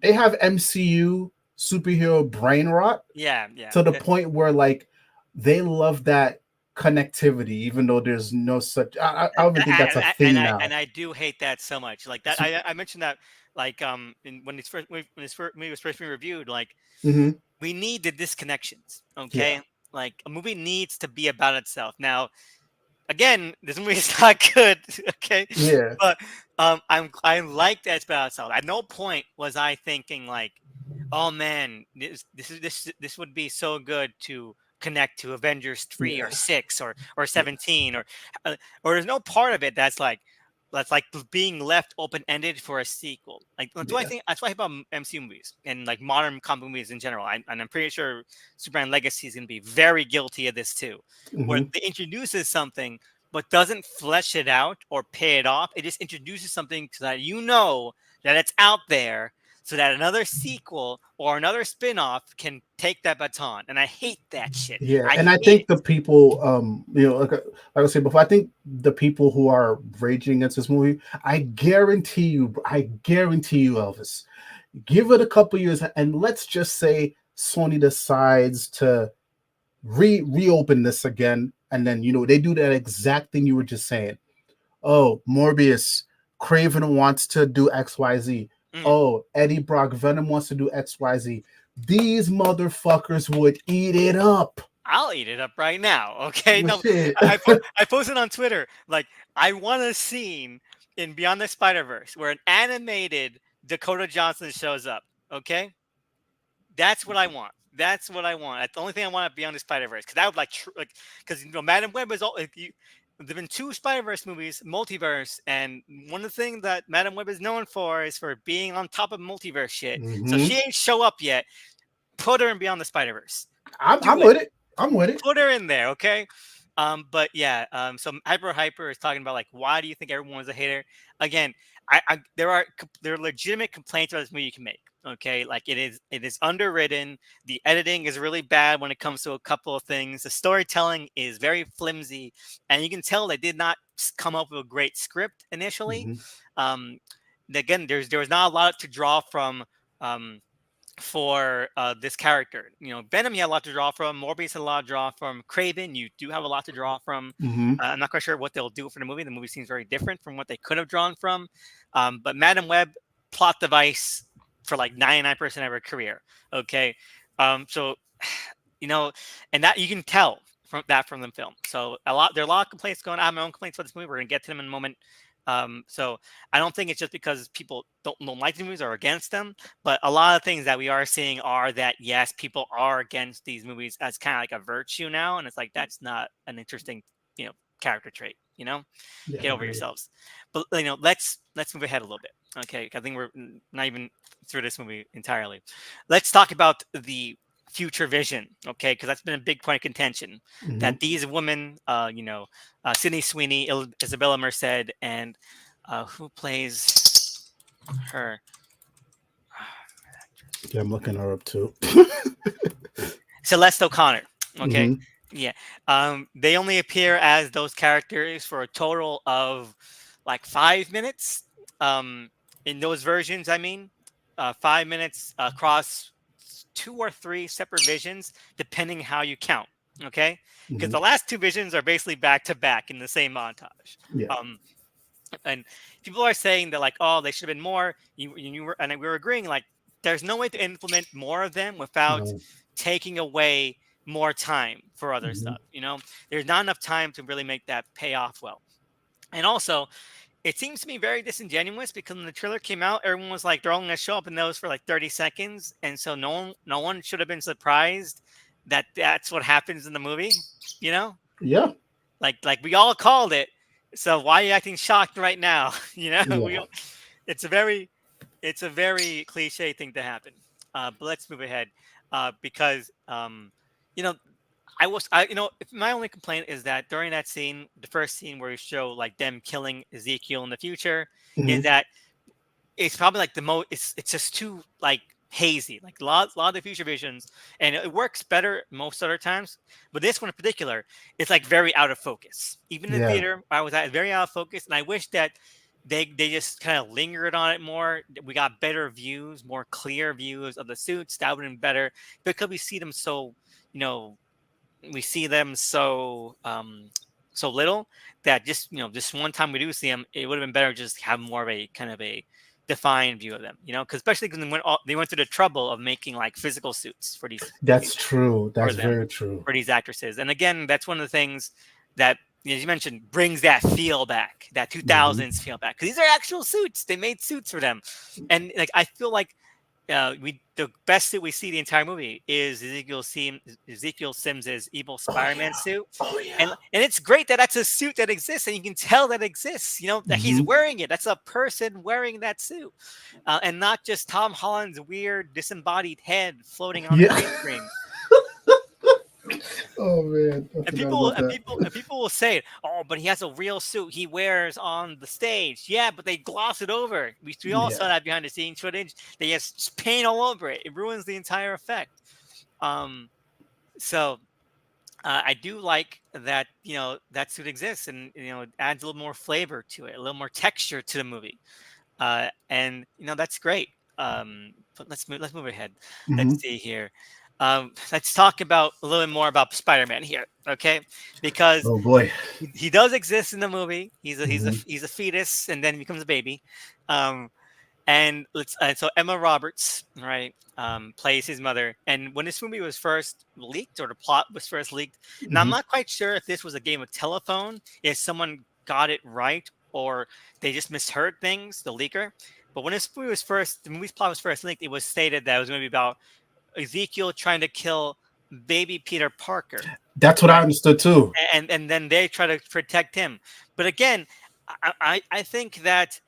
they have MCU superhero brain rot Yeah, yeah. to the point where like they love that connectivity, even though there's no such. I don't even think that's a And thing I now. and I do hate that so much. Like that, So, I mentioned that like when this first movie was first being reviewed, like mhm, we need the disconnections, yeah, okay? Like a movie needs to be about itself. Now, again, this movie is not good, okay? yeah, But I like that it's about itself. At no point was I thinking like, oh man, this would be so good to connect to Avengers 3 or yeah, 6 or yeah, 17 uh, or there's no part of it that's like being left open ended for a sequel. Like yeah. that's why I about MCU movies and like modern comic movies in general. And I'm pretty sure Superman Legacy is going to be very guilty of this too, where Hmm. it introduces something but doesn't flesh it out or pay it off. It just introduces something so that that it's out there so that another sequel or another spin-off can take that baton. And I hate that shit. Yeah, I and I hate think the people, like I said before, I think the people who are raging against this movie, I guarantee you, Elvis, give it a couple years, and let's just say Sony decides to reopen this again, and then they do that exact thing you were just saying. Oh, Morbius, Craven wants to do XYZ. it. Oh, Eddie Brock, Venom wants to do XYZ. These motherfuckers would eat it up. I'll eat it up right now. Okay. No, Shit. I posted on Twitter, like, I want a scene in Beyond the Spider Verse where an animated Dakota Johnson shows up. Okay. That's what I want. That's what I want. That's the only thing I want at Beyond the Spider Verse. Because I would like, because, Madam Web is all, there've been two Spider Verse movies, multiverse, and one of the things that Madam Web is known for is for being on top of multiverse shit. So Hmm. she ain't show up yet. Put her in Beyond the Spider Verse. I'm Do it. with it. I'm with it. Put her in there, okay? But yeah, so Hyper is talking about like why do you think everyone was a hater? Again, there are legitimate complaints about this movie you can make. Okay, like it is underwritten. The editing is really bad when it comes to a couple of things. The storytelling is very flimsy, and you can tell they did not come up with a great script initially. Hmm. Um, again, there was not a lot to draw from. For this character. Venom, you had a lot to draw from. Morbius had a lot to draw from. Craven, you do have a lot to draw from. Hmm. I'm not quite sure what they'll do for the movie. The movie seems very different from what they could have drawn from. But Madam Web, plot device for like 99% of her career. Okay. So, you know, and that you can tell from the film. So there are a lot of complaints going on. I have my own complaints about this movie. We're going to get to them in a moment. So I don't think it's just because people don't like the movies or against them, but a lot of things that we are seeing are that yes, people are against these movies as kind of like a virtue now, and it's like that's not an interesting, character trait. Yeah, Get I over agree. yourselves. But let's move ahead a little bit. Okay, I think we're not even through this movie entirely. Let's talk about the future vision. Okay, because that's been a big point of contention Hmm. that these women, Sydney Sweeney, Isabella Merced, and who plays her? Yeah, I'm looking her up too. Celeste O'Connor. Okay, Hmm. yeah. They only appear as those characters for a total of like 5 minutes. Um, in those versions, I mean, 5 minutes across two or three separate visions, depending how you count. Okay, because Hmm. the last two visions are basically back to back in the same montage. Yeah. Um, and people are saying that like, oh, they should have been more. You were, and we were agreeing like, there's no way to implement more of them without No. taking away more time for other Hmm. stuff. There's not enough time to really make that pay off well. And also, it seems to me very disingenuous because when the trailer came out, everyone was like, they're only gonna show up in those for like 30 seconds, and so no one should have been surprised that that's what happens in the movie. You know, Yeah. like we all called it. So why are you acting shocked right now? Yeah. It's a very it's a very cliche thing to happen. But let's move ahead because you know my only complaint is that during that scene, the first scene where you show like them killing Ezekiel in the future, is Hmm. that it's probably like the most. It's just too like hazy, like a lot of the future visions, and it works better most other times. But this one in particular, it's like very out of focus. Even in the Yeah. theater, I was at very out of focus, and I wish that they just kind of lingered on it more. We got better views, more clear views of the suits. That would have been better because we see them so, you know, we see them so little that just one time we do see them, it would have been better just have more of a kind of a defined view of them, because especially because they went through the trouble of making like physical suits for these That's true. for That's them very true. for these actresses. And again, that's one of the things that, as you mentioned, brings that feel back, that Hmm. 2000s feel back, because these are actual suits. They made suits for them. And like I feel like we the best suit we see the entire movie is Ezekiel Sims's evil Oh Spider-Man yeah. suit, Oh and yeah. and it's great that that's a suit that exists, and you can tell that exists. That he's Hmm. wearing it. That's a person wearing that suit, and not just Tom Holland's weird disembodied head floating on a Yeah. green screen. Oh man, I And forgot people about and that. people and people will say, "Oh, but he has a real suit he wears on the stage." Yeah, but they gloss it over. We all Yeah. saw that behind the scenes footage. They just paint all over it. It ruins the entire effect. Um, so I do like that that suit exists, and it adds a little more flavor to it, a little more texture to the movie, and that's great. But let's move ahead. Hmm. Let's see here. Let's talk about a little bit more about Spider-Man here, okay? Because Oh boy. he does exist in the movie. Hmm. He's a fetus, and then he becomes a baby. Um, and so Emma Roberts, right, plays his mother. And when this movie was first leaked, or the plot was first leaked, and I'm Hmm. not quite sure if this was a game of telephone, if someone got it right, or they just misheard things, the leaker. But when the movie's plot was first leaked, it was stated that it was going to be about Ezekiel trying to kill baby Peter Parker, That's what I right? understood too. And then they try to protect him. But again, I think that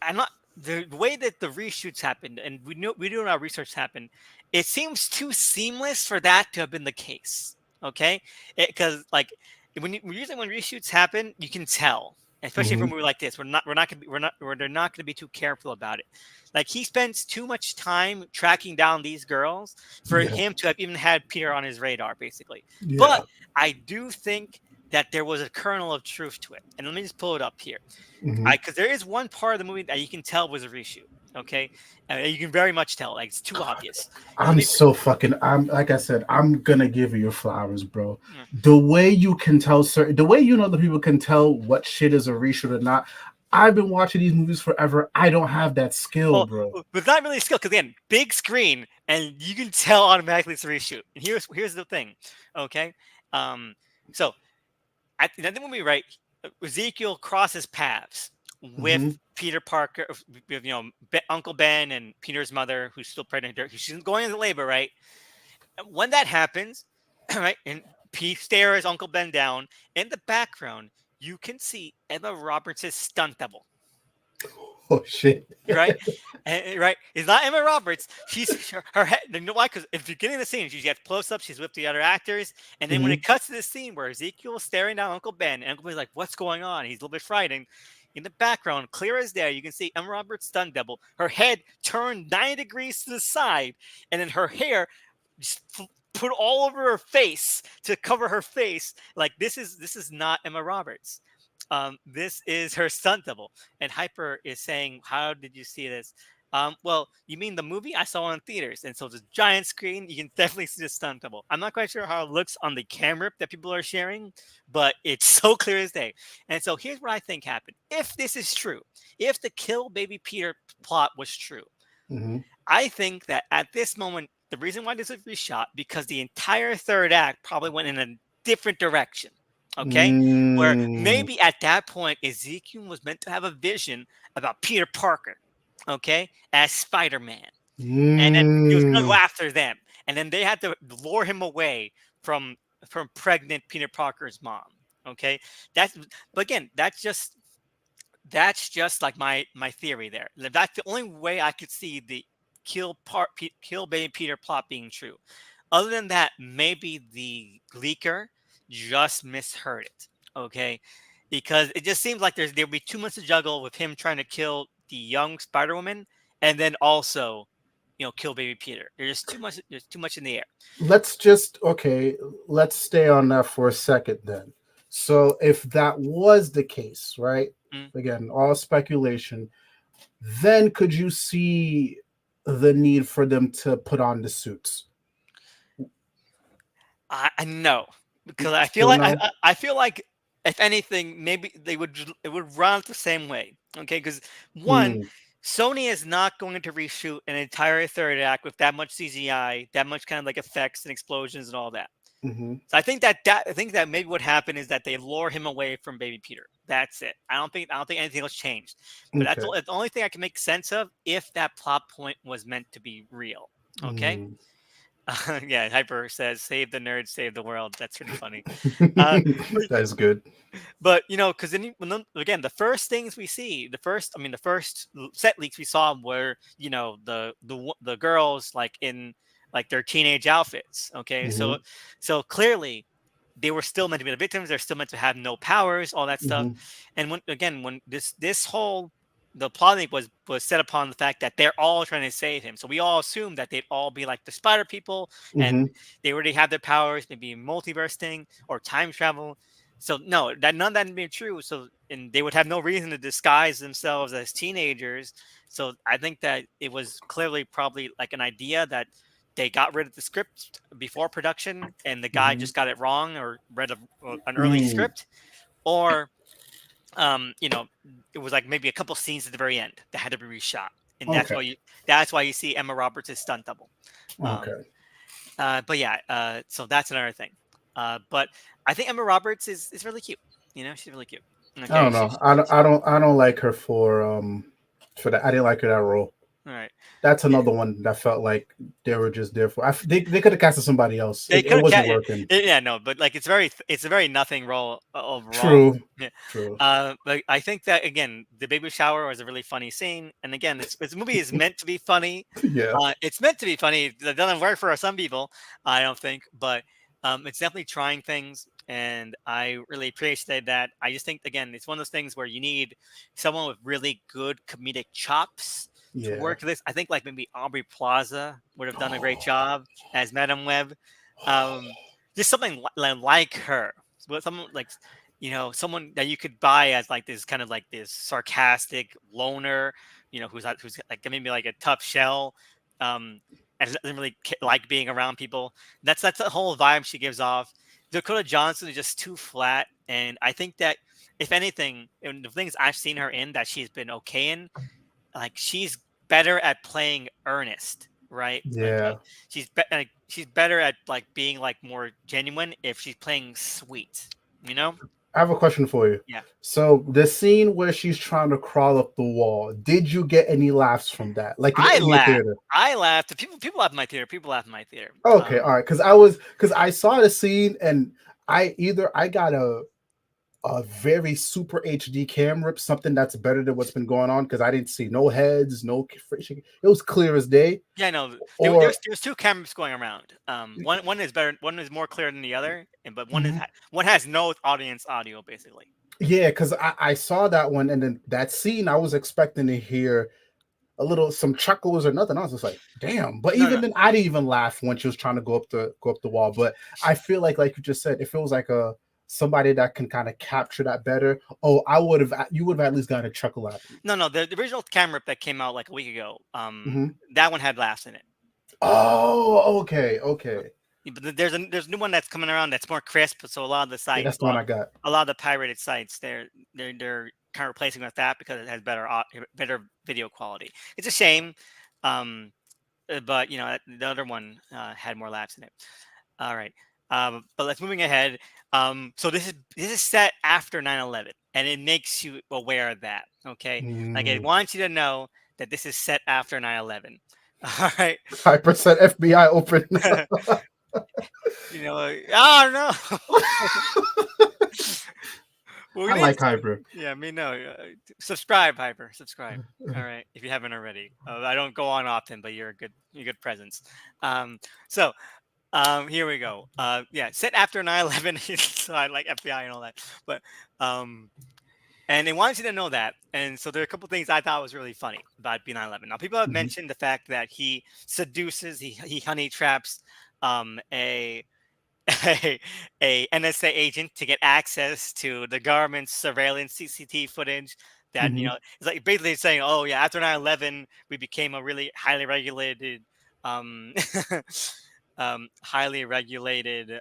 I'm not the way that the reshoots happened, and we do know how research happened. It seems too seamless for that to have been the case. Okay, because like usually when reshoots happen, you can tell, especially for a Hmm. movie like this. They're not going to be too careful about it. Like he spends too much time tracking down these girls for Yeah. him to have even had Peter on his radar, basically. But Yeah. I do think that there was a kernel of truth to it, and let me just pull it up here. Hmm. I Because there is one part of the movie that you can tell was a reshoot. Okay, you can very much tell. Like it's too obvious. And let I'm me. so fucking. I'm like I said. I'm gonna give you your flowers, bro. Mm. The way you can tell certain, the way the people can tell what shit is a reshoot or not. I've been watching these movies forever. I don't have that skill, Well, bro. but it's not really a skill because again, big screen, and you can tell automatically it's a reshoot. And here's the thing. Okay, um, so at the end of the movie, right, Ezekiel crosses paths with Hmm. Peter Parker, with Uncle Ben and Peter's mother, who's still pregnant. She's going into labor, right? When that happens, right, and Pete stares Uncle Ben down, in the background, you can see Emma Roberts' stunt double, Oh shit. right? Right? It's not Emma Roberts. Her head. You know why? Because at the beginning of the scene, she's got close up. She's with the other actors, and then when Hmm. it cuts to the scene where Ezekiel's staring down Uncle Ben, and Uncle Ben's like, "What's going on?" He's a little bit frightened. in the background, clear as day, you can see Emma Roberts' stunt double. Her head turned 90 degrees to the side, and then her hair just put all over her face to cover her face. Like this is not Emma Roberts. This is her stunt double. And Hyper is saying, "How did you see this?" Well, you mean the movie? I saw it in theaters, and so the giant screen. You can definitely see the stunt double. I'm not quite sure how it looks on the camera that people are sharing, but it's so clear as day. And so here's what I think happened. If this is true, if the Kill Baby Peter plot was true, Hmm. I think that at this moment, the reason why this was reshot because the entire third act probably went in a different direction. Okay, where Mm. maybe at that point Ezekiel was meant to have a vision about Peter Parker, okay, as Spider-Man, and then he was going to go Mm. after them, and then they had to lure him away from from pregnant Peter Parker's mom. Okay, that's but again, that's just like my theory there. That's the only way I could see the kill baby Peter plot being true. Other than that, maybe the leaker just misheard it. Okay, because it just seems like there'd be too much to juggle with him trying to kill the young Spider Woman and then also, kill baby Peter. There's too much. There's too much in the air. Let's just okay, let's stay on that for a second then. So if that was the case, right? Mm. Again, all speculation, then could you see the need for them to put on the suits? I know because I feel Still like no? I feel like if anything, maybe it would run out the same way. Okay, because one, Mm, Sony is not going to reshoot an entire third act with that much CGI, that much kind of like effects and explosions and all that. mm-hmm. So I think that maybe what happened is that they lure him away from Baby Peter. That's it. I don't think anything else changed. But Okay. that's the only thing I can make sense of if that plot point was meant to be real. Okay. Mm. Yeah, Hyper says, "Save the nerds, save the world." That's pretty funny. Uh, but That's good. because then again, the first things we see, the first set leaks we saw were the girls like in like their teenage outfits. Okay, Hmm. so clearly they were still meant to be the victims. They're still meant to have no powers, all that stuff. Hmm. And when this whole the plotting was set upon the fact that they're all trying to save him. So we all assumed that they'd all be like the spider people and Hmm. they already have their powers, maybe multiverse thing or time travel. So no, that none of that being true. So and they would have no reason to disguise themselves as teenagers. So I think that it was clearly probably like an idea that they got rid of the script before production and the guy Hmm. just got it wrong or read an early Mm. script, or um, you know, it was like maybe a couple scenes at the very end that had to be reshot, and Okay. that's why you see Emma Roberts' stunt double. Um, Okay. but yeah, so that's another thing. But I think Emma Roberts is really cute. She's really cute. I Okay, don't know. I don't like her for that. I didn't like her that role. all right. That's another one that felt like they were just there for. They could have casted somebody else. They It could wasn't have, working. yeah, no, but like it's a very nothing role overall. True. Yeah. True. But I think that again, the baby shower was a really funny scene, and again, this movie is meant to be funny. Yeah. It's meant to be funny. It doesn't work for some people, I don't think, but it's definitely trying things, and I really appreciate that. I just think again, it's one of those things where you need someone with really good comedic chops to Yeah. work this. I think like maybe Aubrey Plaza would have done a great job as Madam Web. Um, just something like her, but someone like someone that you could buy as like this kind of like this sarcastic loner, who's like maybe like a tough shell, um, and doesn't really like being around people. That's the whole vibe she gives off. Dakota Johnson is just too flat, and I think that if anything, in the things I've seen her in that she's been okay in, like she's better at playing earnest, right? Okay, Yeah. she's better at like being like more genuine if she's playing sweet, you know? I have a question for you. Yeah, So the scene where she's trying to crawl up the wall, did you get any laughs from that? Like I in your laugh. theater? I laughed. People laugh in my theater. People laugh in my theater. Okay, all right. Because I saw the scene and I got a very super HD camera, something that's better than what's been going on because I didn't see no heads, no friction. It was clear as day. Yeah, no, Or there's two cameras going around. One is better. One is more clear than the other, but Mhm. one has no audience audio basically. Yeah, because I saw that one, and then that scene, I was expecting to hear a little some chuckles or nothing. I was just like, damn. But No, even no, then, I didn't even laugh when she was trying to go up the wall. But I feel like you just said, it feels like a somebody that can kind of capture that better. Oh, I would have you would have at least gotten a chuckle out of me. no, no. The original camera rip that came out like a week ago, Hmm. that one had laughs in it. Oh, okay, okay. Yeah, but there's a new one that's coming around that's more crisp. So a lot of the Yeah, sites, that's the one I got. a lot of the pirated sites, they're kind of replacing with that because it has better video quality. It's a shame, um, but the other one had more laughs in it. All right. But let's moving ahead. So this is set after 9/11, and it makes you aware of that. Okay, like it Mm. wants you to know that this is set after 9/11. All right. 5% FBI open. Oh no. Well, we I need like to, hybrid. yeah, me no. Subscribe, Hyper. Subscribe. All right, if you haven't already. I don't go on often, but you're a good presence. Um, so here we go. Yeah, set after 9/11. So I like FBI and all that, but um, and they wanted you to know that. And so there are a couple things I thought was really funny about B9/11. Now, people have Hmm. mentioned the fact that he seduces, he honey traps, a a, NSA agent to get access to the government's surveillance CCTV footage. That Hmm. it's like basically saying, oh yeah, after 9/11, we became a really um, highly regulated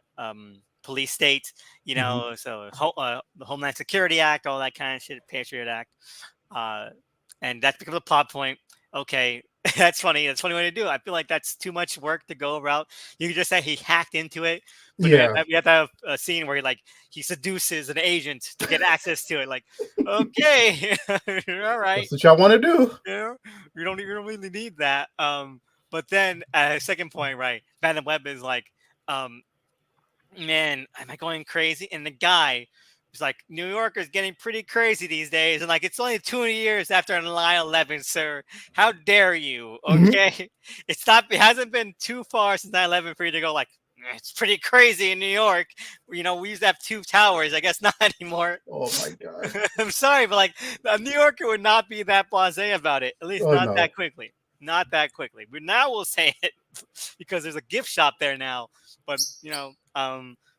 police state. Hmm. So the Homeland Security Act, all that kind of shit, Patriot Act, uh, and that becomes a plot point. Okay, that's funny. That's a funny way to do it. I feel like that's too much work to go about. You could just say he hacked into it, but Yeah, we have to have a scene where he seduces an agent to get access to it. Like, okay, all right, that's what y'all want to do. you know, we don't really need that. But then second point, right? Phantom Web is like, um, man, am I going crazy? And the guy was like, New York is getting pretty crazy these days. And like, it's only 2 years after 9/11, sir. How dare you? Hmm. Okay. It hasn't been too far since 9/11 for you to go like, it's pretty crazy in New York. We used to have two towers. I guess not anymore. Oh my god. I'm sorry, but like, a New Yorker would not be that blasé about it. At least Oh not no. that quickly. Not that quickly. But now we'll say it because there's a gift shop there now. But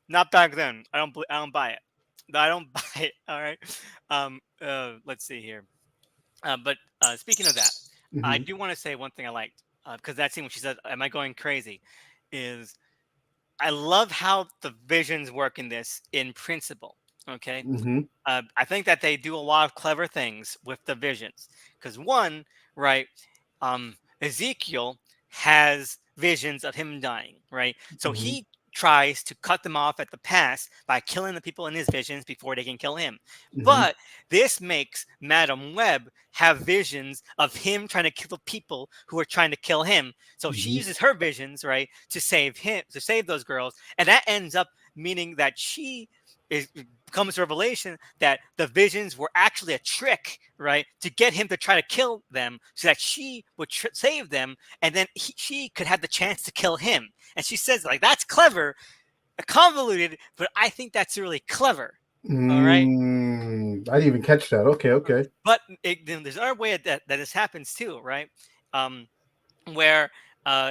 not back then. I don't buy it. I don't buy it. All right. Let's see here. But speaking of that, I Hmm. do want to say one thing I liked because that scene when she said, "Am I going crazy?" is I love how the visions work in this in principle. Okay, Hmm. I think that they do a lot of clever things with the visions. Because one, right, Ezekiel has visions of him dying, right? So Hmm. he tries to cut them off at the pass by killing the people in his visions before they can kill him. Hmm. But this makes Madam Web have visions of him trying to kill the people who are trying to kill him. So she Hmm. uses her visions, right, to save him, to save those girls, and that ends up meaning that she is comes to revelation that the visions were actually a trick, right, to get him to try to kill them so that she would save them, and then she could have the chance to kill him. And she says, like, that's clever, convoluted, but I think that's really clever. All right. I didn't even catch that. Okay, okay. But then there's another way that this happens too, right? Um, where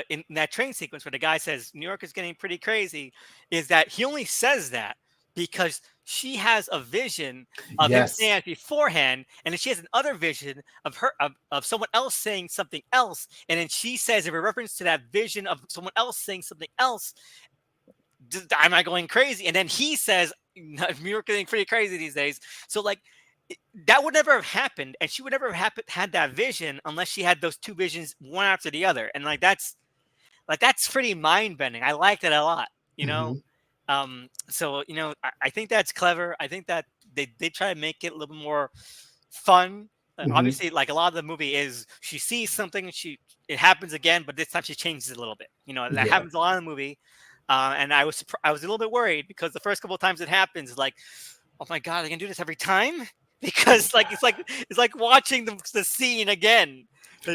in that train sequence where the guy says New York is getting pretty crazy, is that he only says that because she has a vision of him saying Yes. that beforehand, and then she has another vision of of someone else saying something else, and then she says in reference to that vision of someone else saying something else, am I going crazy? And then he says, New York is getting pretty crazy these days. So like that would never have happened, and she would never have had that vision unless she had those two visions one after the other. And that's pretty mind bending. I like that a lot. You know, Hmm. so I think that's clever. I think that they try to make it a little bit more fun. Hmm. Obviously, like a lot of the movie is she sees something, it happens again, but this time she changes it a little bit. That Yeah. happens a lot in the movie, and I was a little bit worried because the first couple of times it happens, like, oh my god, I can do this every time because like it's like watching the scene again.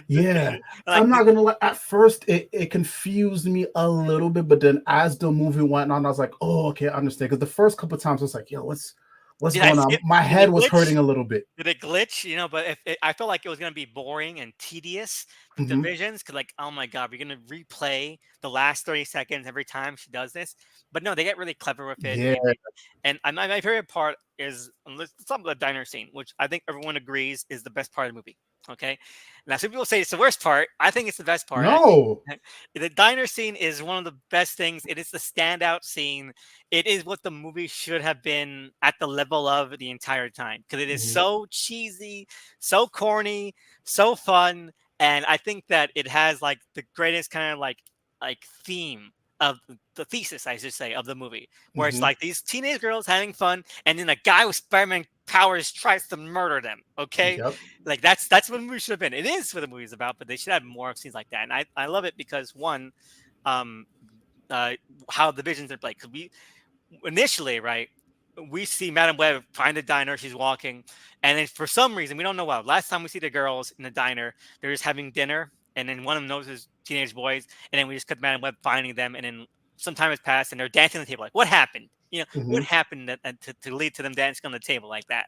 Yeah. Like I'm not gonna lie. At first, it confused me a little bit, but then as the movie went on, I was like, "Oh, okay, I understand." Because the first couple of times, I was like, "Yo, What's Did I going on? skip? My Did head it was glitch? hurting a little bit. Did it glitch? But if I felt like it was gonna be boring and tedious with the Hmm. visions, cause like, oh my god, we're gonna replay the last 30 seconds every time she does this. But no, they get really clever with it. Yeah. And my favorite part is let's talk about the diner scene, which I think everyone agrees is the best part of the movie. Okay, now some people say it's the worst part. I think it's the best part. I think No. the diner scene is one of the best things. It is the standout scene. It is what the movie should have been at the level of the entire time because it is Hmm. so cheesy, so corny, so fun, and I think that it has like the greatest kind of like theme of the thesis, I should say, of the movie, where it's Hmm. like these teenage girls having fun, and then a guy with Spider-Man powers tries to murder them. Okay, Yep. like that's what the movie should have been. It is what the movie's about, but they should have more scenes like that, and I love it because one, um, uh, how the visions are played. Because we initially, right, we see Madame Web find the diner. She's walking, and then for some reason we don't know why. Last time we see the girls in the diner, they're just having dinner, and then one of them knows his teenage boys, and then we just cut Madame Web finding them, and then some time has passed, and they're dancing on the table. Like, what happened? Hmm. What happened to lead to them dancing on the table like that?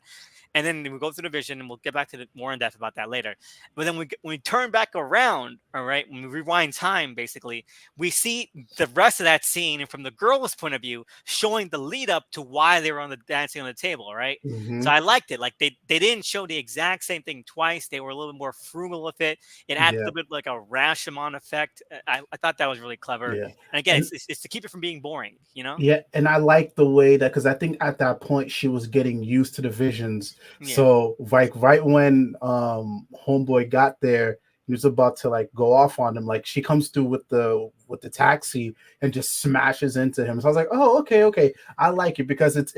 And then we go through the vision, and we'll get back to more in depth about that later. But then when we turn back around, all right, when we rewind time, basically, we see the rest of that scene from the girl's point of view, showing the lead up to why they were on the dancing on the table, right? So Hmm. I liked it. Like they didn't show the exact same thing twice. They were a little bit more frugal with it. It had a Yeah. little bit like a Rashomon effect. I thought that was really clever. Yeah. And again, And it's to keep it from being boring, you know? yeah, and I like the way that because I think at that point she was getting used to the visions. Yeah. So like right when homeboy got there, he was about to like go off on him. Like she comes through with the taxi and just smashes into him. So I was like, oh, okay, okay. I like it because it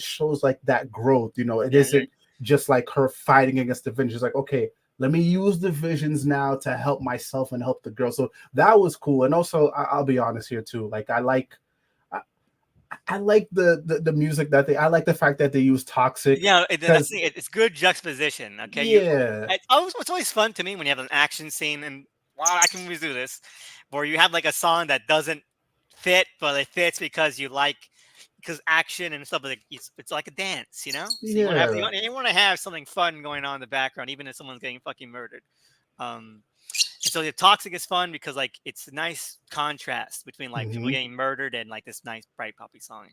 shows like that growth. It Yeah. Yeah. isn't just like her fighting against the visions. She's like, okay, let me use the visions now to help myself and help the girl. So that was cool. And also, I'll be honest here too. Like I, I like the music that they. I like the fact that they use Toxic Yeah, and that's because the it's good juxtaposition. Okay, yeah, it's always fun to me when you have an action scene, and wow, action movies do this, where you have like a song that doesn't fit, but it fits because you like because action and stuff. Like it's like a dance, you know. So yeah, you want to have something fun going on in the background, even if someone's getting fucking murdered. Um, and so the toxic is fun because like it's a nice contrast between like people hmm getting murdered and like this nice bright poppy song.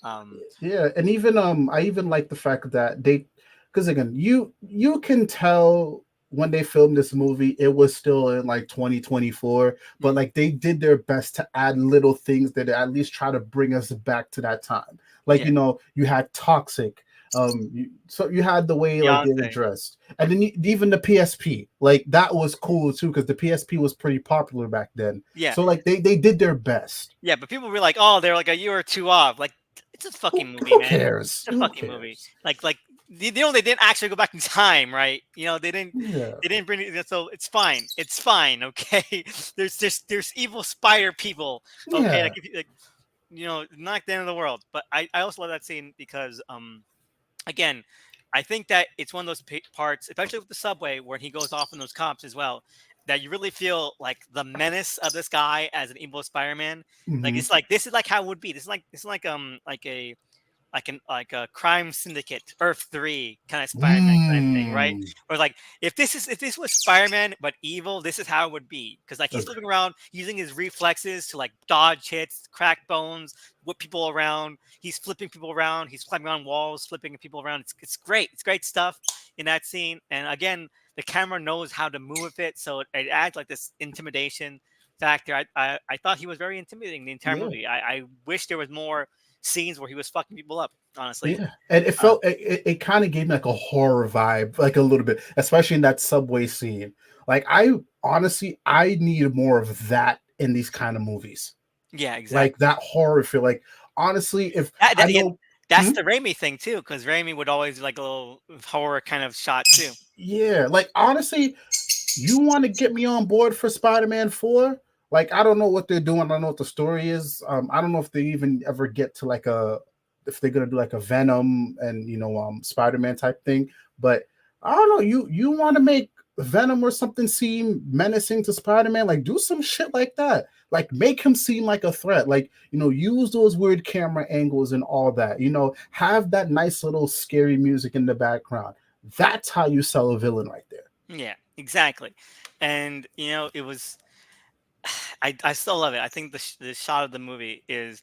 Um, yeah, and even I even like the fact that they because again you can tell when they filmed this movie it was still in like 2024 but mhm. like they did their best to add little things that at least try to bring us back to that time like Yeah, you had Toxic so you had the way like they were Beyonce. dressed and then even the PSP like that was cool too because the PSP was pretty popular back then Yeah, so like they did their best. yeah, but people were like, "Oh, they're like a year or two off." Like, it's a who, fucking movie, who man. cares, It's a who fucking movie. cares? Like they didn't actually go back in time, right? Yeah, they didn't bring it. So it's fine. It's fine. Okay. There's evil spider people. Okay, yeah. like if you, like not the end of the world. But I also love that scene because again, I think that it's one of those parts, especially with the subway, where he goes off on those cops as well, that you really feel like the menace of this guy as an evil Spider-Man. Like Hmm. it's like this is like how it would be. This is like a crime syndicate Earth 3 kind of Spider-Man kind of thing, right? Mm. Or like if this was Spider-Man but evil, this is how it would be. Because like he's Okay. flipping around using his reflexes to like dodge hits, crack bones, whip people around. He's flipping people around. He's climbing on walls, flipping people around. It's great. It's great stuff in that scene. And again, the camera knows how to move with it, so it adds like this intimidation factor. I thought he was very intimidating the entire Yeah. movie. I wish there was more scenes where he was fucking people up. Honestly, Yeah. And it uh, felt it kind of gave me like a horror vibe, like a little bit, especially in that subway scene. Like I honestly I need more of that in these kind of movies. yeah, Like exactly. that horror feel. Like honestly, if I Yeah, know that's hmm? the Raimi thing too, because Raimi would always do, like a little horror kind of shot too. Yeah, like honestly, you want to get me on board for Spider-Man 4? Like, I don't know what they're doing. I don't know what the story is. I don't know if they even ever get to like if they're gonna do like a Venom and Spider-Man type thing. But I don't know. You want to make Venom or something seem menacing to Spider-Man, like do some shit like that. Like make him seem like a threat. Like, use those weird camera angles and all that. Have that nice little scary music in the background. That's how you sell a villain right there. Yeah, exactly. And it was. I still love it. I think the shot of the movie is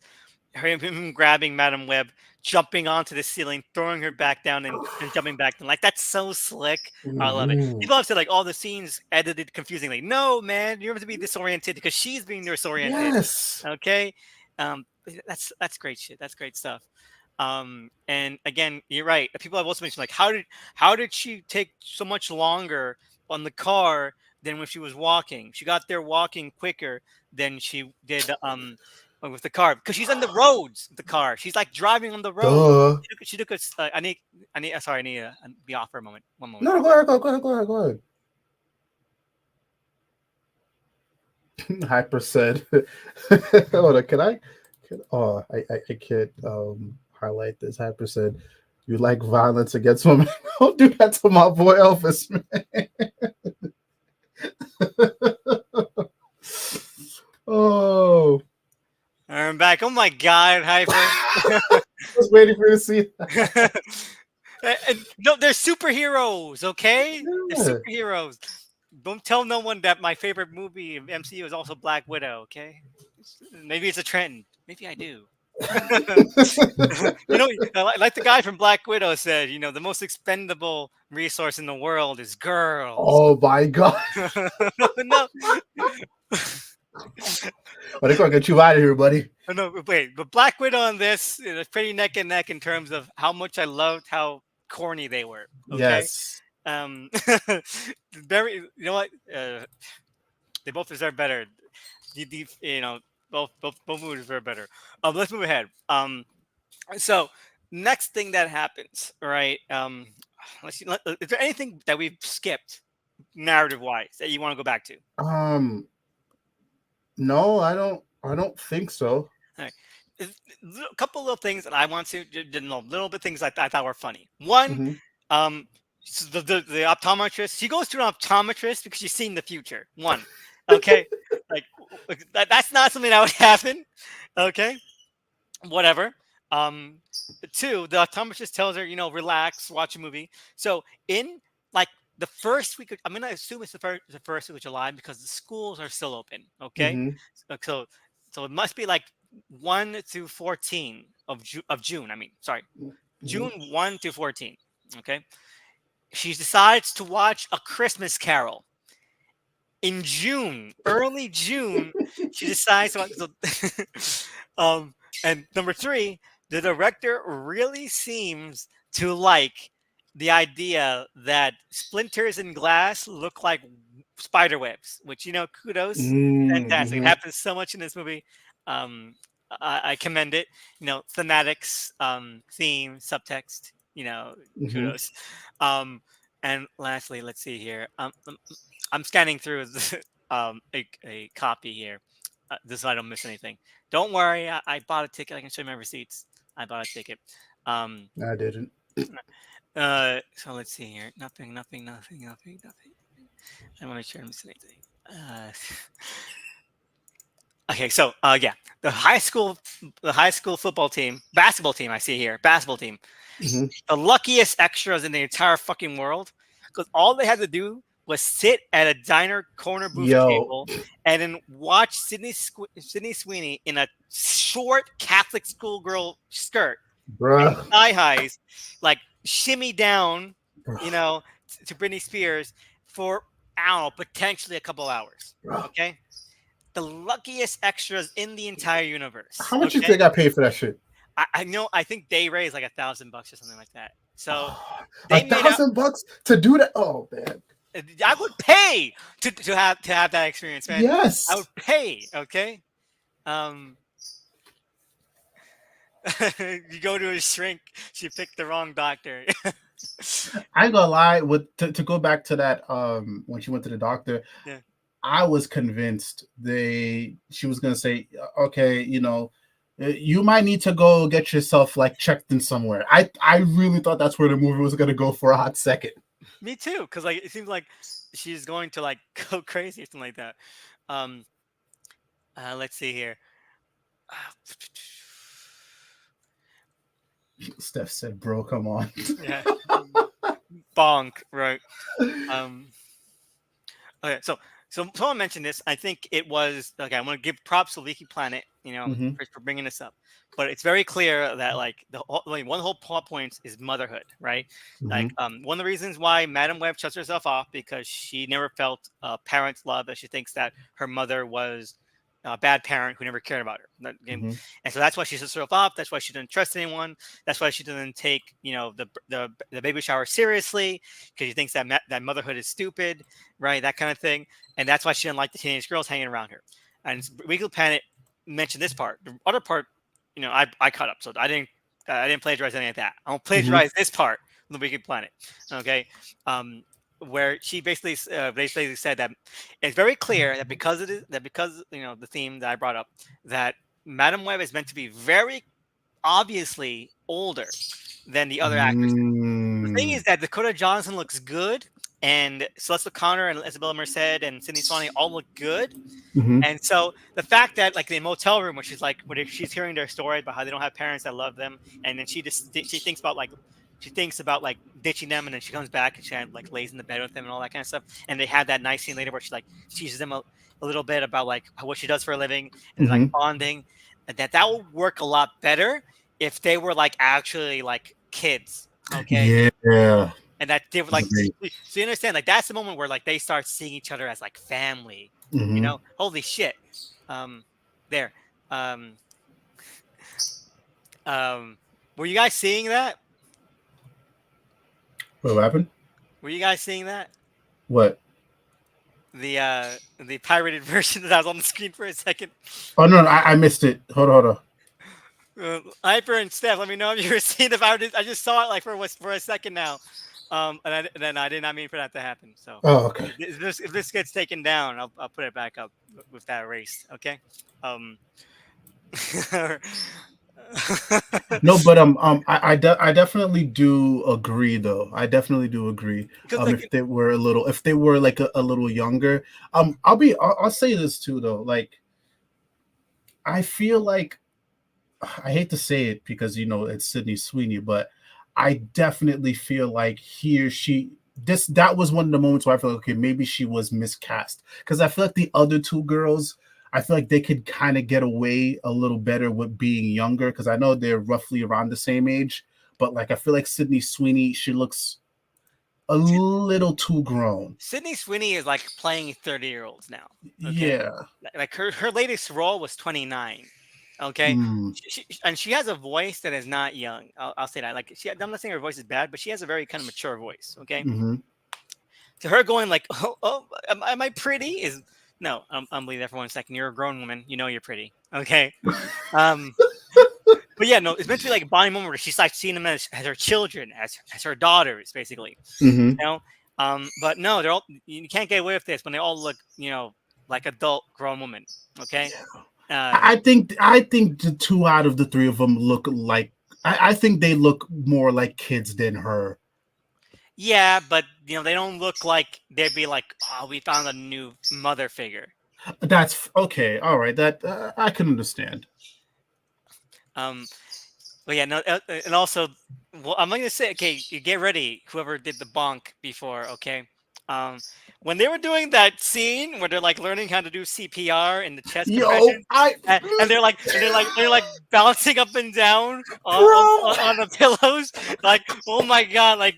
him grabbing Madam Web, jumping onto the ceiling, throwing her back down, and jumping back down. Like that's so slick. I love it. Mhm. People have said like all the scenes edited confusingly. No, man, you have to be disoriented because she's being disoriented. Yes. Okay, that's great shit. That's great stuff. And again, you're right. People have also mentioned like how did she take so much longer on the car than when she was walking? She got there walking quicker than she did with the car because she's on the roads. With the car, she's like driving on the road. Duh. She took a. I need. Sorry, I need to be off for a moment. One moment. No, go ahead, go ahead. Hyper said, hold on, I can't highlight this. Hyper said, you like violence against women. Don't do that to my boy Elvis, man. Oh, I'm back. Oh my god, Hyper. I was waiting for you to see that. No, they're superheroes, okay? They're Yeah. superheroes. Don't tell no one that my favorite movie of MCU is also Black Widow, okay? Maybe it's a trend. Maybe I do. Like the guy from Black Widow said, the most expendable resource in the world is girls. Oh my god. No, But they're gonna get you out of here, buddy. no, wait. But Black Widow on this is pretty neck and neck in terms of how much I loved how corny they were. Okay. Yes. Um, very. You know what? They both deserve better. Both movies deserve better. Let's move ahead. So next thing that happens, right? Let's see. Is there anything that we've skipped narrative wise that you want to go back to? No, I don't think so. All right. A couple little things that I want to, little bit things I thought were funny. One, Hmm. um, so the optometrist. She goes to an optometrist because she's seeing the future. One, okay, like that's not something that would happen. Okay, whatever. Um, two, the optometrist tells her, relax, watch a movie. So in like the first week, I'm gonna assume it's the first week of July because the schools are still open. Okay, Hmm. so it must be like 1 to 14 of June. I mean, sorry, Hmm. June 1 to 14. Okay, she decides to watch A Christmas Carol in June, early June. She decides to watch. And number three, the director really seems to like the idea that splinters in glass look like spider webs, which kudos, fantastic. It Hmm. happens so much in this movie. I commend it. Thematics, theme, subtext. Hmm. Kudos. And lastly, let's see here. I'm scanning through a copy here, just so I don't miss anything. Don't worry, I bought a ticket. I can show you my receipts. I bought a ticket. Um, I didn't. so let's see here. Nothing, nothing, nothing, nothing, nothing. I want to make sure I don't miss anything. Okay, so yeah, the high school football team, basketball team. I see here, basketball team, Hmm. the luckiest extras in the entire fucking world, because all they had to do was sit at a diner corner booth Yo, table and then watch Sydney Sweeney in a short Catholic schoolgirl skirt and bruh. thigh highs, like shimmy down, Bruh. to Britney Spears for I don't know, potentially a couple hours. Bruh. Okay, the luckiest extras in the entire universe. How much you Okay, think I paid for that shit? I know. I think they raised like $1,000 or something like that. So Oh, a they made out. thousand bucks to do that? Oh man. I would pay to have that experience, man. I Yes. would pay. Okay. Um, you go to a shrink. She picked the wrong doctor. I ain't gonna lie. To go back to that, when she went to the doctor, Yeah. I was convinced she was gonna say, okay, you might need to go get yourself like checked in somewhere. I really thought that's where the movie was gonna go for a hot second. Me too, because like it seems like she's going to like go crazy or something like that. Um, let's see here. Uh, Steph said, "Bro, come on." yeah, bonk, right? Um, Okay, so someone mentioned this. I think it was okay. I'm gonna give props to Leaky Planet, Hmm. for bringing this up. But it's very clear that like like, one whole plot point is motherhood, right? Hmm. Like one of the reasons why Madam Web shuts herself off because she never felt parents' love, as she thinks that her mother was a bad parent who never cared about her. Hmm. And so that's why she shuts herself off. That's why she doesn't trust anyone. That's why she doesn't take the baby shower seriously because she thinks that that motherhood is stupid, right? That kind of thing, and that's why she didn't like the teenage girls hanging around her. And Weekly Planet mentioned this part. The other part, I caught up, so I didn't plagiarize any of that. I don't Hmm. plagiarize this part of the Wicked Planet. Okay, where she basically said that it's very clear that because the theme that I brought up, that Madam Web is meant to be very obviously older than the other actresses. The thing Mm. is that Dakota Johnson looks good, and Celeste O'Connor and Isabella Merced and Sydney Swanee all look good. Hmm. And so the fact that like the motel room where she's like when she's hearing their story about how they don't have parents that love them, and then she thinks about like ditching them, and then she comes back and she like lays in the bed with them and all that kind of stuff. And they have that nice scene later where she like teaches them a little bit about like what she does for a living and they're like Hmm. bonding. And that would work a lot better if they were like actually like kids. Okay, Yeah. and that they were like Agreed. so you understand like that's the moment where like they start seeing each other as like family, Hmm. holy shit. um there um um were you guys seeing that? What happened? Were you guys seeing that, What? the pirated version that was on the screen for a second? Oh no, no, I missed it. Hold on. Hyper and Steph, let me know if you were seeing the pirated. I just saw it like for a second now. And then I did not mean for that to happen. So Oh, okay. if this gets taken down, I'll put it back up with that erased. Okay. Um. No, but I definitely do agree though. I definitely do agree. Because like If they were like a little younger, I'll say this too though. Like I feel like I hate to say it because it's Sydney Sweeney, but I definitely feel like that was one of the moments where I feel like okay, maybe she was miscast because I feel like the other two girls, I feel like they could kind of get away a little better with being younger because I know they're roughly around the same age, but like I feel like Sydney Sweeney, she looks a little too grown. Sydney Sweeney is like playing 30-year-olds now. Okay, Yeah. like her latest role was 29. Okay, Mm, and she has a voice that is not young. I'll say that. Like I'm not saying her voice is bad, but she has a very kind of mature voice. Okay, hmm. to her going like, oh, am I pretty? Is no, I'm believe that for 1 second. You're a grown woman. You know you're pretty. Okay, um, but yeah, no, it's meant to be like a bonding moment where she's like seeing them as her children, as her daughters, basically. Hmm. You know, but no, they're all you can't get away with this when they all look, like adult grown women. Okay, uh, I think the two out of the three of them look like I think they look more like kids than her. yeah, but they don't look like they'd be like, oh, we found a new mother figure. That's okay. All right, that I can understand. Um, But yeah, no, and also, well, I'm gonna say, okay, you get ready, whoever did the bonk before, okay. Um, when they were doing that scene where they're like learning how to do CPR in the chest Yo, compression, I and they're like bouncing up and down bro, on the pillows, like oh my god, like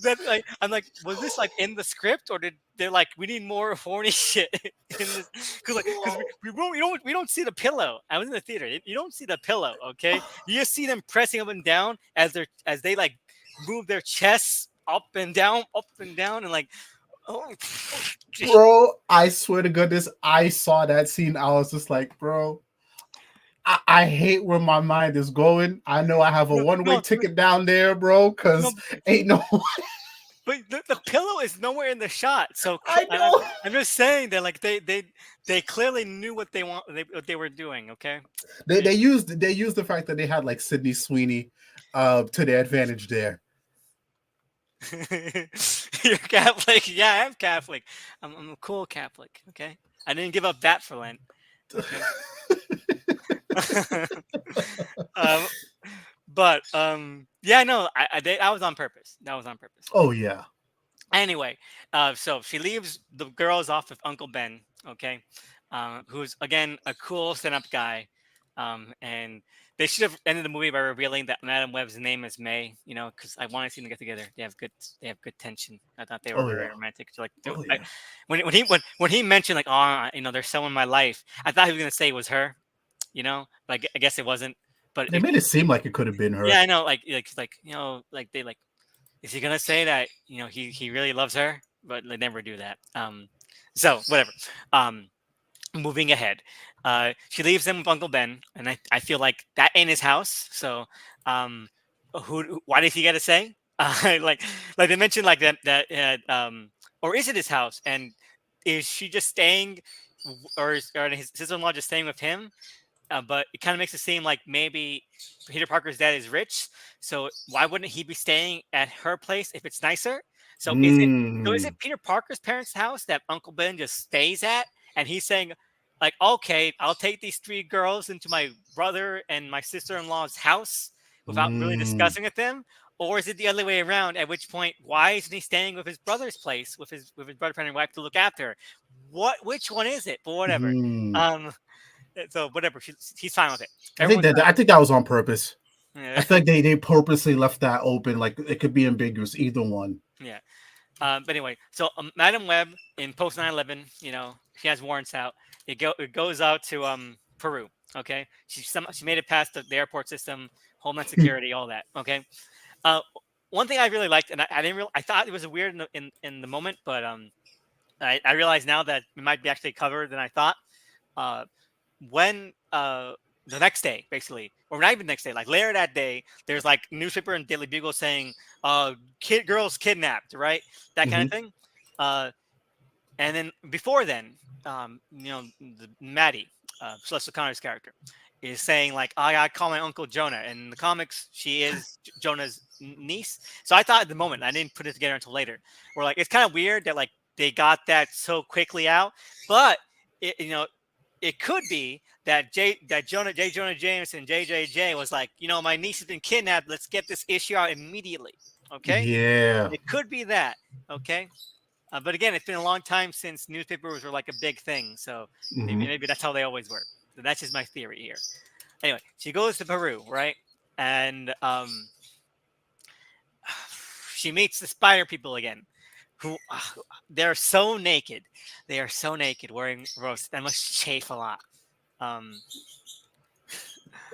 that, like I'm like, was this like in the script or did they're like we need more horny shit in this? Because bro, we don't see the pillow. I was in the theater. You don't see the pillow. Okay, you just see them pressing up and down as they like move their chests up and down, and like oh, bro. I swear to goodness, I saw that scene. I was just like, bro, I hate where my mind is going. I know I have a no, one way no, ticket down there, bro. no, Cause ain't no. but the pillow is nowhere in the shot. So I know. I'm just saying that like they clearly knew what they were doing. Okay. They used the fact that they had like Sydney Sweeney, to their advantage there. You're Catholic? Yeah, I am Catholic. I'm a cool Catholic. Okay, I didn't give up that for Lent. Okay. um, but yeah, no, I was on purpose. That was on purpose. Oh yeah. Anyway, so she leaves the girls off with Uncle Ben, okay, who's again a cool stand-up guy, and they should have ended the movie by revealing that Madam Web's name is May, because I want to see them get together. They have good tension. I thought they were Oh very yeah. romantic. So, like, Oh yeah. when he mentioned like, oh, there's someone in my life, I thought he was gonna say it was her, but I guess it wasn't. But They made it seem like it could have been yeah, her. I know, like they like is he gonna say that he really loves her? But they never do that. So whatever. Um, moving ahead, she leaves him with Uncle Ben, and I feel like that ain't his house. So, um, why did he get to say? Like they mentioned like or is it his house? And is she just staying, or his sister-in-law just staying with him? But it kind of makes it seem like maybe Peter Parker's dad is rich, so why wouldn't he be staying at her place if it's nicer? So is it is Mm. it Peter Parker's parents' house that Uncle Ben just stays at, and he's saying, like, okay, I'll take these three girls into my brother and my sister-in-law's house without really Mm. discussing with them? Or is it the other way around? At which point, why isn't he staying with his brother's place with his brother and wife to look after her? Which one is it? But whatever. Mm. Um, so whatever, he's fine with it. Everyone's I think that was on purpose. fine. I think they purposely left that open, like it could be ambiguous, either one. Yeah. But anyway, so Madam Web in post 9/11, she has warrants out. It goes out to Peru. Okay, she made it past the airport system, Homeland Security, all that. Okay. Uh, one thing I really liked, and I didn't I thought it was weird in the moment, but I realize now that it might be actually covered than I thought. Uh, when the next day, basically, or not even next day, like later that day, there's like newspaper and Daily Bugle saying, girls kidnapped, right? That kind of Hmm. thing. Uh, and then before then, Maddie, Celeste O'Connor's character, is saying like, I gotta call my uncle Jonah. And in the comics, she is Jonah's niece. So I thought at the moment, I didn't put it together until later. Where like it's kind of weird that like they got that so quickly out, but it it could be that Jonah Jameson, JJJ was like, my niece has been kidnapped. Let's get this issue out immediately. Okay, Yeah. it could be that. Okay, but again, it's been a long time since newspapers were like a big thing, so maybe Hmm. maybe that's how they always were. So that's just my theory here. Anyway, she goes to Peru, right? And she meets the spider people again, who they're so naked. They are so naked, wearing robes. That must chafe a lot. Um,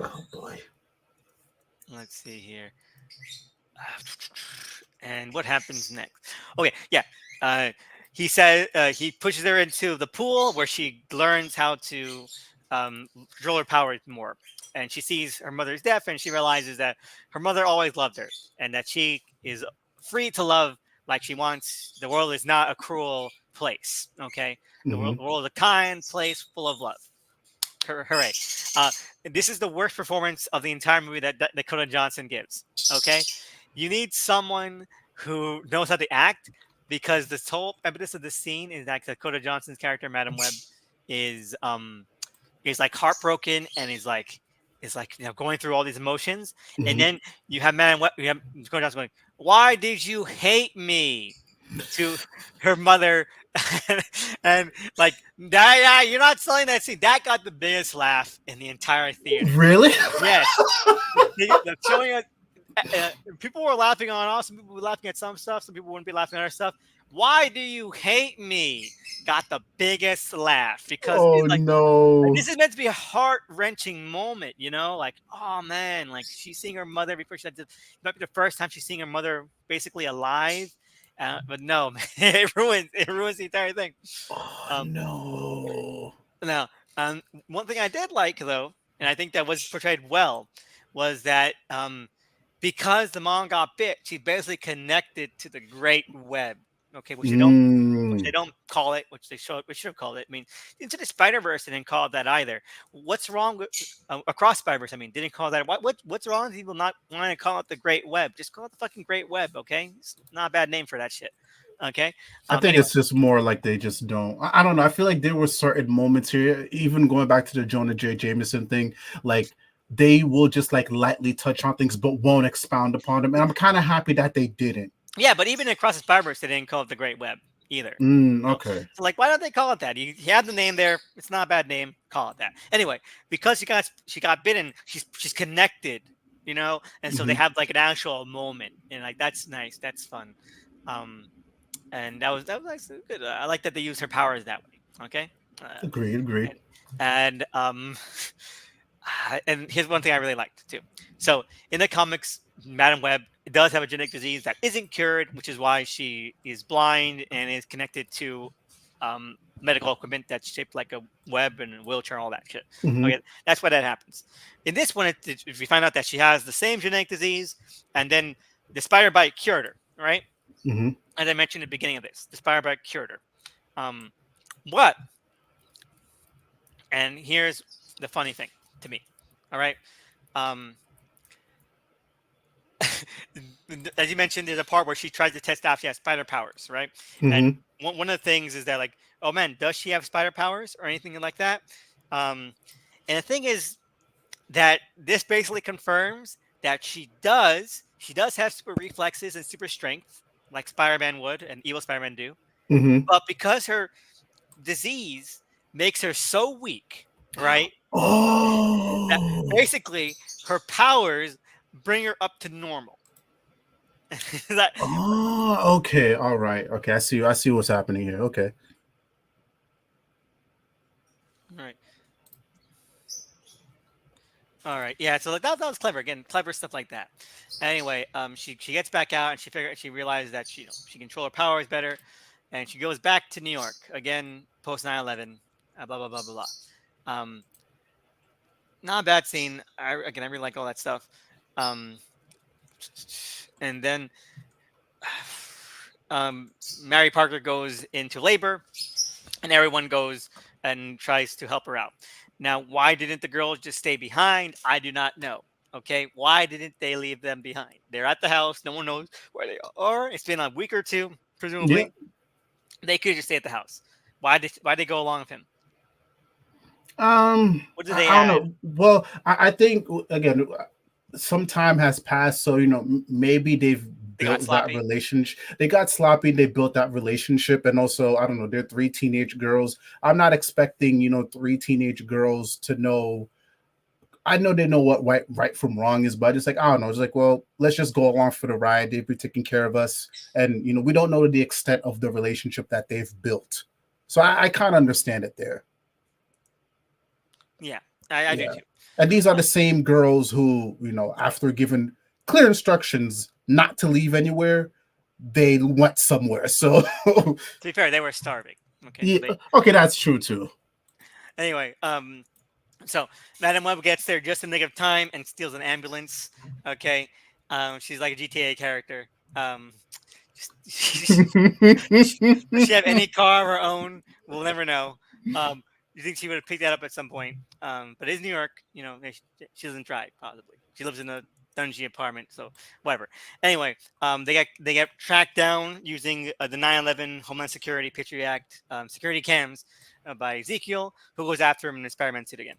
Oh boy. let's see here. And what happens next? Okay, yeah. Uh, he said he pushes her into the pool where she learns how to control her powers more. And she sees her mother's death, and she realizes that her mother always loved her, and that she is free to love like she wants. The world is not a cruel place. Okay, the Hmm. world is a kind place full of love. Hooray! Uh, this is the worst performance of the entire movie that Dakota Johnson gives. Okay, you need someone who knows how to act, because the whole impetus of the scene is that Dakota Johnson's character, Madam Web, is like heartbroken, and is like going through all these emotions, and Hmm. then you have Madam Web, you have Dakota Johnson going, "Why did you hate me?" to her mother. And like that, yeah, you're not selling that scene. That got the biggest laugh in the entire theater. Really? Yes, the showing it. People were laughing on us. Some people were laughing at some stuff. Some people wouldn't be laughing at other stuff. Why do you hate me? Got the biggest laugh, because Oh it's like no. this is meant to be a heart wrenching moment, like, oh man, like she's seeing her mother before she died. It might be the first time she's seeing her mother basically alive, but no, man, it ruins the entire thing. Oh Um, no. now, one thing I did like though, and I think that was portrayed well, was that because the mom got bit, she basically connected to the Great Web. Okay, which which they don't call it, which we should have called it. I mean, Into the Spider Verse they didn't call it that either. What's wrong with Across Spider Verse? I mean, didn't call that. What's wrong with people not wanting to call it the Great Web? Just call it the fucking Great Web, okay? It's not a bad name for that shit. Okay. I think Anyway, it's just more like they just don't. I don't know. I feel like there were certain moments here, even going back to the Jonah J. Jameson thing, like they will just like lightly touch on things but won't expound upon them. And I'm kind of happy that they didn't. yeah, but even Across the Spider Verse they didn't call it the Great Web either. Okay. So like, why don't they call it that? You have the name there. It's not a bad name. Call it that. Anyway, because she got bitten, she's connected, and so they Hmm. have like an actual moment, and like that's nice. That's fun. Um, and that was actually good. I like that they use her powers that way. Okay. Uh, Agreed. Agreed. and and and here's one thing I really liked too. So in the comics, Madam Web does have a genetic disease that isn't cured, which is why she is blind and is connected to medical equipment that's shaped like a web and a wheelchair, all that shit. Hmm. Okay, that's why that happens. In this one, we find out that she has the same genetic disease, and then the spider bite cured her, right? Hmm. As I mentioned at the beginning of this, the spider bite cured her. Um, but and here's the funny thing to me. All right. Um, as you mentioned, there's a part where she tries to test out if she has spider powers, right? And Hmm. one of the things is that, like, oh man, does she have spider powers or anything like that? Um, and the thing is that this basically confirms that she does. She does have super reflexes and super strength, like Spider-Man would and evil Spider-Man do. Hmm. But because her disease makes her so weak, right? That Oh. basically her powers bring her up to normal. that Oh. Okay. All right. Okay. I see. I see what's happening here. Okay. Right. All right. Yeah. So like, that was clever. Again, clever stuff like that. Anyway, she gets back out and she realizes that she control her powers better, and she goes back to New York again post 9/11. Blah blah blah blah blah. Not a bad scene. I really like all that stuff. Um, and then Mary Parker goes into labor, and everyone goes and tries to help her out. Now, why didn't the girls just stay behind? I do not know. Okay, why didn't they leave them behind? They're at the house. No one knows where they are. It's been a week or two, Yeah. presumably. They could just stay at the house. Why they go along with him? What did they I don't add? know. Well, I think again, some time has passed, so maybe they've They got built that sloppy. relationship. They got sloppy. They built that relationship, and also I don't know. They're three teenage girls. I'm not expecting three teenage girls to know. I know they know what right from wrong is, but just like I don't know. It's like, well, let's just go along for the ride. They've been taking care of us, and we don't know the extent of the relationship that they've built. So I kind of understand it there. Yeah, I do Yeah. too. And these are the same girls who, after given clear instructions not to leave anywhere, they went somewhere. So, To be fair, they were starving. Okay, so yeah, they okay, that's true too. anyway. So Madam Web gets there just in the nick of time and steals an ambulance. Okay, she's like a GTA character. Um, does she have any car of her own? We'll never know. You think she would have picked that up at some point? But it's New York. She doesn't drive. Possibly, she lives in a dungy apartment. So whatever. Anyway, they get tracked down using the 9/11 Homeland Security Patriot Act security cams by Ezekiel, who goes after him in his Spider-Man suit again.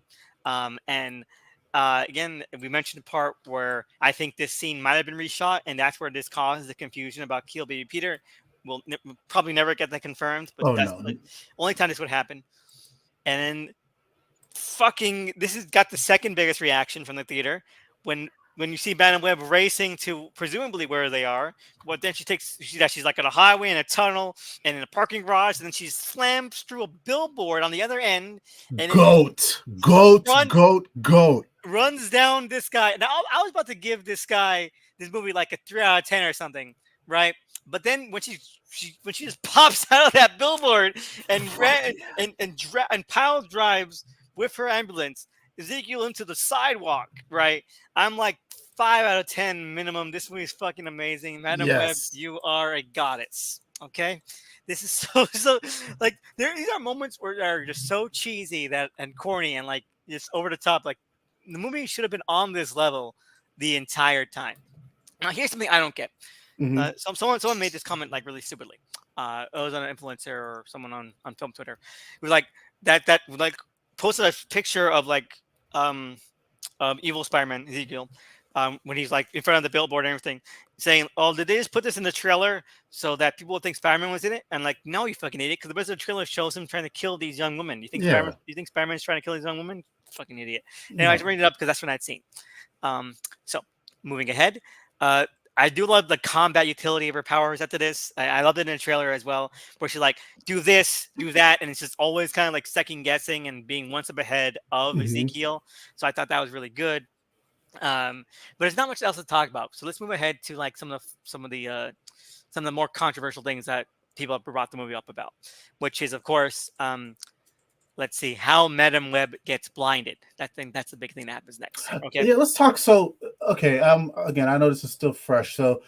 And again, we mentioned the part where I think this scene might have been reshot, and that's where this causes the confusion about Kill Baby Peter. We'll probably never get that confirmed, but Oh that's no. the only time this would happen. And then fucking, this has got the second biggest reaction from the theater when you see Madam Web racing to presumably where they are. But then she's like on a highway in a tunnel and in a parking garage, and then she slams through a billboard on the other end, and it Goat, goat, run goat, goat. runs down this guy. Now I was about to give this movie like a 3 out of 10 or something, right? But then when she just pops out of that billboard and ran and pile drives with her ambulance Ezekiel into the sidewalk, right? I'm like 5 out of 10 minimum. This movie is fucking amazing. Madam Web, Yes. you are a goddess. Okay, This is so so like these are moments where are just so cheesy that and corny and like just over the top. Like the movie should have been on this level the entire time. Now here's something I don't get. Hmm. Someone made this comment like really stupidly. It was on an influencer or someone on film Twitter. It was like that like posted a picture of like um evil Spider-Man Ezekiel, when he's like in front of the billboard and everything, saying, "Oh, did they just put this in the trailer so that people would think Spider-Man was in it?" And like, no, you fucking idiot, because the rest of the trailer shows him trying to kill these young women. You think Spider-Man? Yeah. You think Spider-Man's trying to kill these young women? Fucking idiot. Anyway, I just No. bring it up because that's what I'd seen. So moving ahead, uh, I do love the combat utility of her powers after this. I loved it in the trailer as well, where she's like, do this, do that, and it's just always kind of like second guessing and being one step ahead of Hmm. Ezekiel. So I thought that was really good. But there's not much else to talk about. So let's move ahead to like some of the more controversial things that people have brought the movie up about, which is of course, let's see how Madam Web gets blinded. That's the big thing that happens next. Okay. Yeah, let's talk. So, okay. Again, I know this is still fresh. So,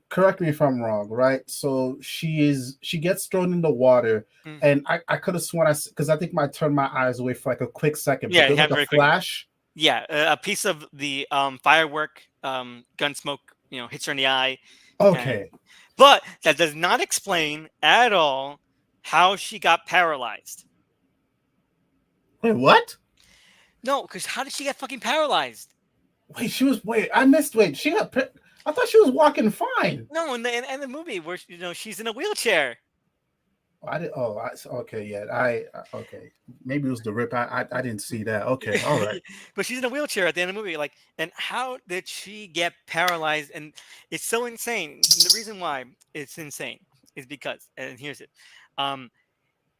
correct me if I'm wrong. Right. So she gets thrown in the water, Mm. and I could have sworn because I think I turned my eyes away for like a quick second, but Yeah, it there's like happened a very quickly. flash. Yeah, a piece of the firework, gun smoke, hits her in the eye, and Okay. but that does not explain at all how she got paralyzed. Wait, what? No, because how did she get fucking paralyzed? Wait, she was. Wait, I missed. Wait, she got. I thought she was walking fine. No, in the movie where she's in a wheelchair. I did. Oh, okay. Yeah. Okay. Maybe it was the rip. I didn't see that. Okay. All right. But she's in a wheelchair at the end of the movie. Like, and how did she get paralyzed? And it's so insane. The reason why it's insane is because, and here's it. Um,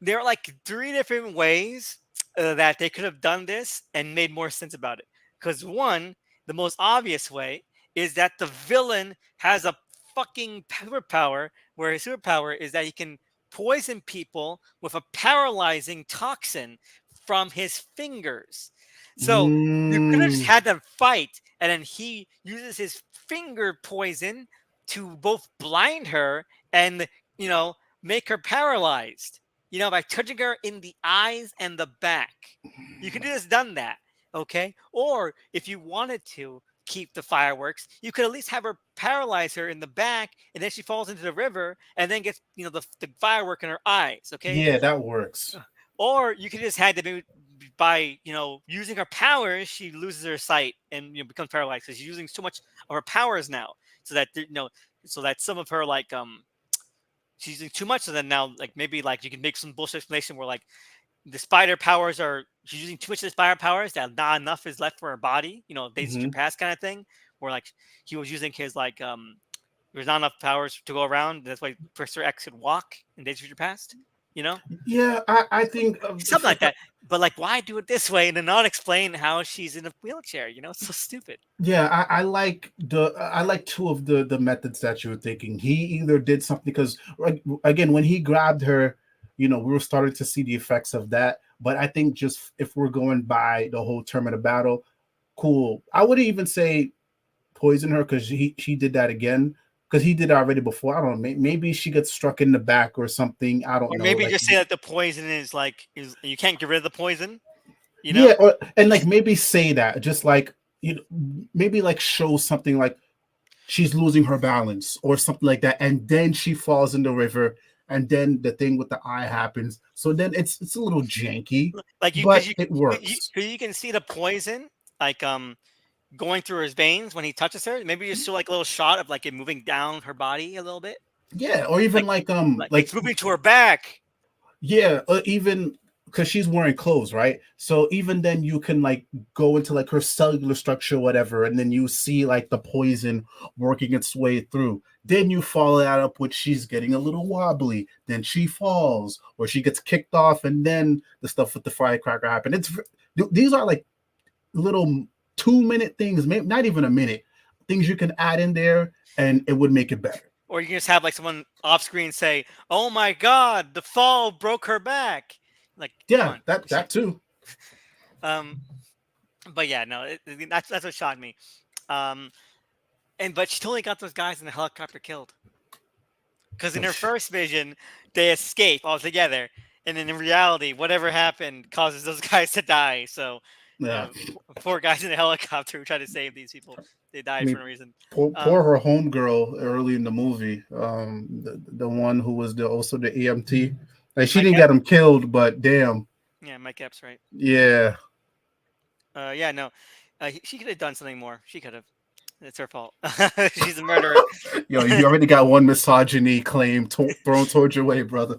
there are like three different ways that they could have done this and made more sense about it. Because one, the most obvious way is that the villain has a fucking superpower where his superpower is that he can poison people with a paralyzing toxin from his fingers. So you could have just Mm, had them fight, and then he uses his finger poison to both blind her and, you know, make her paralyzed, by touching her in the eyes and the back. You could have just done that, okay? Or if you wanted to keep the fireworks, you could at least have her paralyze her in the back, and then she falls into the river and then gets, the firework in her eyes, okay? yeah, that works. Or you could just had to be by using her powers, she loses her sight and becomes paralyzed because she's using so much of her powers now, so that so that some of her like she's using too much. So then now, like maybe like you can make some bullshit explanation where like the spider powers are she's using too much of the spider powers that not enough is left for her body. Days future Hmm. past kind of thing, where like he was using his like there's not enough powers to go around. That's why Professor X could walk in Days future past. You know, Yeah, I think something like that. But like, why do it this way and then not explain how she's in a wheelchair? It's so stupid. yeah, I like two of the methods that you were thinking. He either did something because again, when he grabbed her, we were starting to see the effects of that. But I think just if we're going by the whole term of the battle, cool. I wouldn't even say poison her because he did that again because he did it already before. I don't know. Maybe she gets struck in the back or something. I don't Or know. maybe Like just say that the poison is you can't get rid of the poison. You know, yeah, and like maybe say that just like maybe like show something like she's losing her balance or something like that, and then she falls in the river, and then the thing with the eye happens. So then it's a little janky, like you because but you, it you works. 'cause you can see the poison like going through his veins when he touches her. Maybe just show like a little shot of like it moving down her body a little bit, Yeah, or even like like like it's like moving to her back. yeah, even because she's wearing clothes, right? So even then, you can like go into like her cellular structure, or whatever, and then you see like the poison working its way through. Then you follow that up with she's getting a little wobbly. Then she falls, or she gets kicked off, and then the stuff with the firecracker happen. These are like little 2 minute things, maybe not even a minute, things you can add in there, and it would make it better. Or you can just have like someone off screen say, "Oh my God, the fall broke her back." Like, come Yeah, on. that too. um, but yeah, no, that's what shocked me. Um, but she totally got those guys in the helicopter killed. Because in her first vision, they escape altogether, and then in reality, whatever happened causes those guys to die. So, Yeah, poor guys in the helicopter who try to save these people, they I died for mean, no reason. poor her homegirl early in the movie. The one who was also the EMT. Like she Mike didn't Epps, get him killed, but damn, yeah, Mike Epps, right? yeah. Yeah, no, she could have done something more. She could have. It's her fault. She's a murderer. Yo, you already got one misogyny claim thrown towards your way, brother.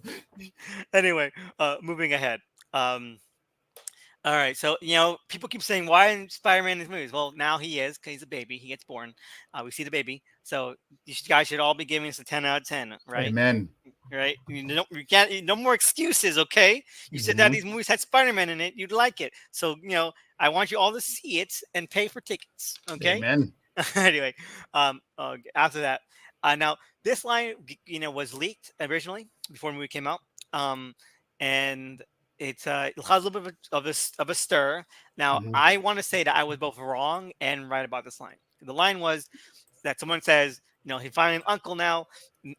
Anyway, moving ahead. Um, all right, so people keep saying why isn't Spider-Man in these movies? Well, now he is because he's a baby. He gets born. We see the baby, so guys should all be giving us a 10 out of 10, right? Amen. Right? You can't. No more excuses, okay? You said that Hmm. these movies had Spider-Man in it, you'd like it. So I want you all to see it and pay for tickets, okay? Amen. Anyway, after that, now this line, was leaked originally before the movie came out, and it caused a little bit of a stir. Now, Hmm. I want to say that I was both wrong and right about this line. The line was that someone says, he finally an uncle now,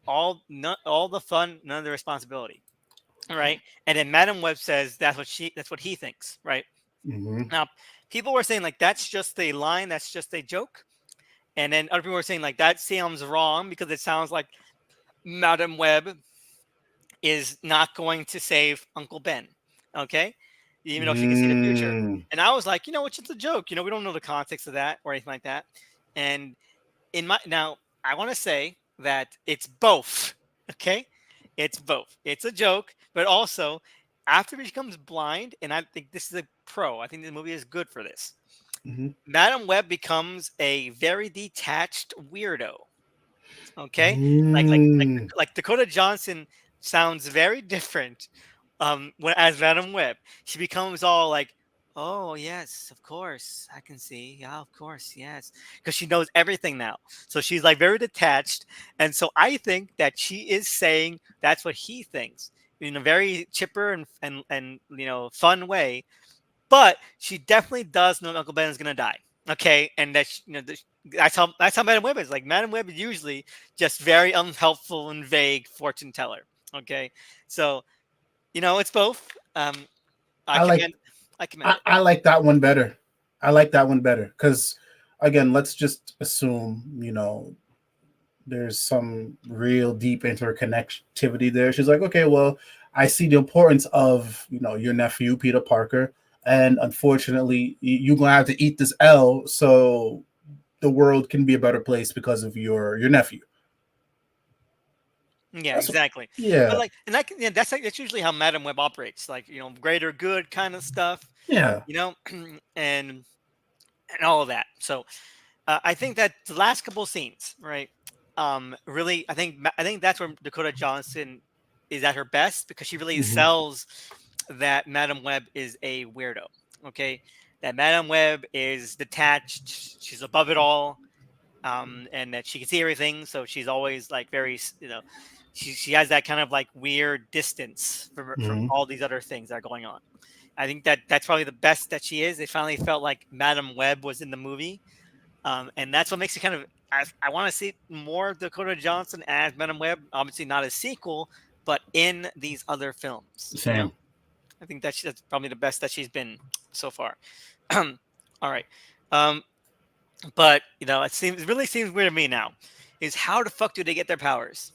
all the fun, none of the responsibility. All right, and then Madam Web says that's what he thinks, right? Hmm. Now, people were saying like that's just a line, that's just a joke, and then other people were saying like that sounds wrong because it sounds like Madam Web is not going to save Uncle Ben. Okay. Even though she can see the future. Mm. And I was like, it's just a joke. We don't know the context of that or anything like that. And I want to say that it's both. Okay. It's both. It's a joke, but also after he becomes blind, and I think this is a pro, I think the movie is good for this. Hmm. Madam Web becomes a very detached weirdo. Okay, Mm. like Dakota Johnson sounds very different. When as Madam Web, she becomes all like, "Oh yes, of course, I can see. Yeah, of course, yes," because she knows everything now. So she's like very detached, and so I think that she is saying that's what he thinks in a very chipper and fun way, but she definitely does know Uncle Ben is gonna die. Okay, and that that's how Madam Web is. Like Madam Web is usually just very unhelpful and vague fortune teller. Okay, so it's both. I I like commend I commend it. I like that one better. I like that one better because, again, let's just assume there's some real deep interconnectivity there. She's like, okay, well, I see the importance of your nephew Peter Parker, and unfortunately, you're gonna have to eat this L so the world can be a better place because of your nephew. Yeah, That's exactly. But yeah, like, and that's usually how Madam Web operates. Like greater good kind of stuff. yeah. You know, and all of that. So I think that the last couple of scenes, right? Really, I think that's where Dakota Johnson is at her best because she really Hmm. sells that Madam Web is a weirdo. Okay, that Madam Web is detached. She's above it all, and that she can see everything. So she's always like very, she has that kind of like weird distance from Hmm. all these other things that are going on. I think that that's probably the best that she is. They finally felt like Madam Web was in the movie, and that's what makes it kind of. I want to see more Dakota Johnson as Madam Web. Obviously, not a sequel, but in these other films. Same. I think that's probably the best that she's been so far. All right, um, but it really seems weird to me now. Is how the fuck do they get their powers?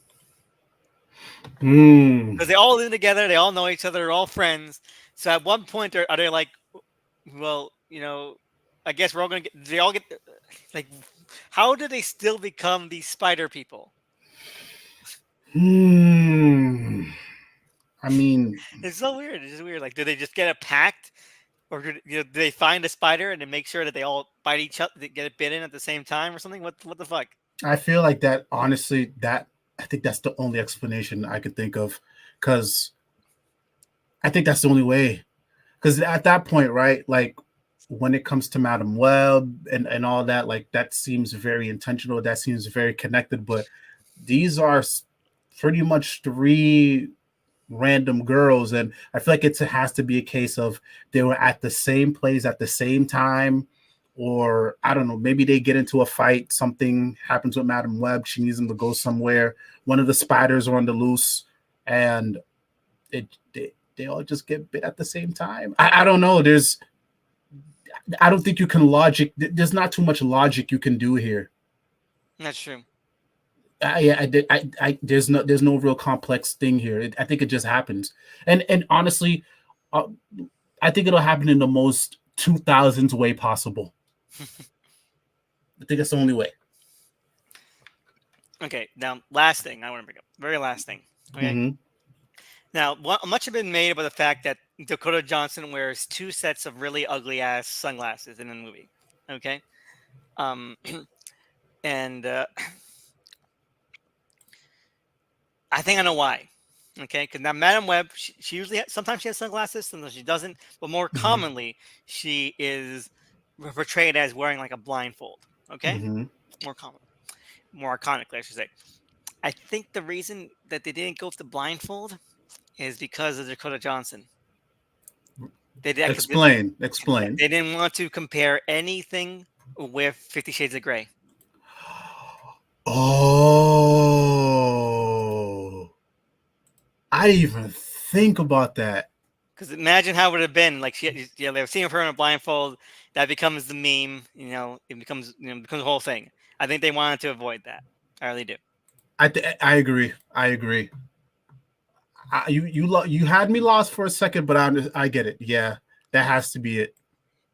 Mm. Because they all live together, they all know each other, they're all friends. So at one point, are they like, well, I guess we're all gonna get. They all get like, how do they still become these spider people? Hmm. I mean, It's so weird. It's just weird. Like, do they just get a pact, or do they find a spider and then make sure that they all bite each other, they get it bitten at the same time, or something? What the fuck? I feel like that. Honestly, that I think that's the only explanation I could think of, because I think that's the only way. Because at that point, right, like when it comes to Madam Web and all that, like that seems very intentional. That seems very connected. But these are pretty much three random girls, and I feel like it has to be a case of they were at the same place at the same time, or I don't know, maybe they get into a fight, something happens with Madam Web, she needs them to go somewhere, one of the spiders are on the loose, and they all just get bit at the same time. I don't know. I don't think you can logic. There's not too much logic you can do here. That's true. Yeah, there's no real complex thing here. I think it just happens, and honestly, uh, I think it'll happen in the most 2000s way possible. I think it's the only way. Okay, now last thing I want to bring up, very last thing. Okay, Hmm. now much have been made about the fact that Dakota Johnson wears two sets of really ugly ass sunglasses in the movie. Okay, um, and I think I know why. Okay, because now Madam Web, she usually sometimes she has sunglasses, sometimes she doesn't, but more Hmm. commonly she is portrayed as wearing like a blindfold. Okay, Hmm. more common, more iconically, I should say. I think the reason that they didn't go with the blindfold is because of Dakota Johnson. They did because Explain. Explain. they didn't want to compare anything with 50 Shades of Grey. Oh, I didn't even think about that. Because imagine how it would have been like they've seen her in a blindfold. That becomes the meme. It becomes becomes the whole thing. I think they wanted to avoid that. I really do. I agree. I agree. You had me lost for a second, but I get it. Yeah, that has to be it.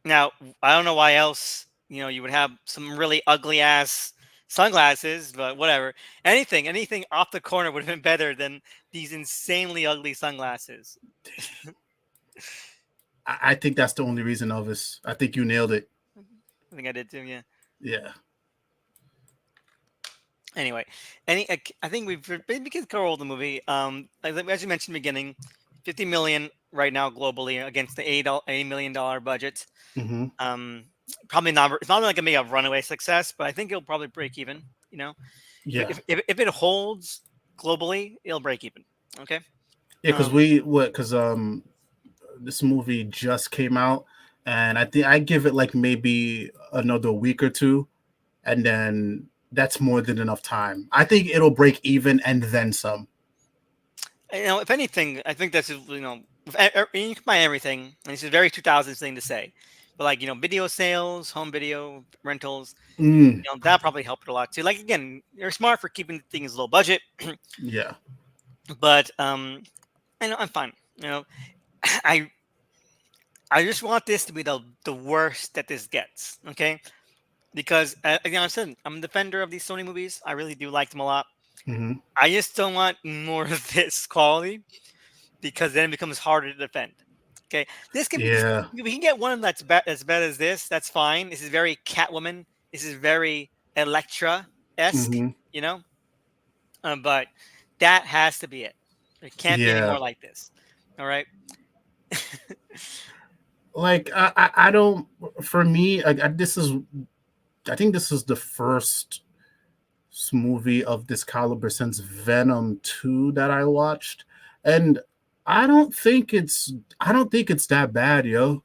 Now I don't know why else you would have some really ugly ass sunglasses, but whatever. Anything off the corner would have been better than these insanely ugly sunglasses. I think that's the only reason, Elvis. I think you nailed it. I think I did too. Yeah. Yeah. Anyway, I think we can cover the movie. As you mentioned in the beginning, 50 million right now globally against the $80 million budget. Hmm. Um, Probably not. It's not like gonna be a runaway success, but I think it'll probably break even. Yeah. If it holds globally, it'll break even. Okay. Yeah, because Um, this movie just came out, and I think I give it like maybe another week or two, and then that's more than enough time. I think it'll break even and then some. if anything, I think that's you can buy everything, and this is a very 2000s thing to say, but like video sales, home video rentals, Mm, that probably helped a lot too. Like again, they're smart for keeping things low budget, yeah. but I know I'm fine. I I just want this to be the worst that this gets, okay? Because again, I said I'm a defender of these Sony movies. I really do like them a lot. Hmm. I just don't want more of this quality because then it becomes harder to defend. Okay, Yeah. we can get one that's as bad as this. That's fine. This is very Catwoman. This is very Electra esque. Hmm. You know, but that has to be it. It can't be any Yeah. more like this. All right. Like I don't. For me, this is. I think this is the first movie of this caliber since Venom 2 that I watched, and I don't think it's. I don't think it's that bad, yo.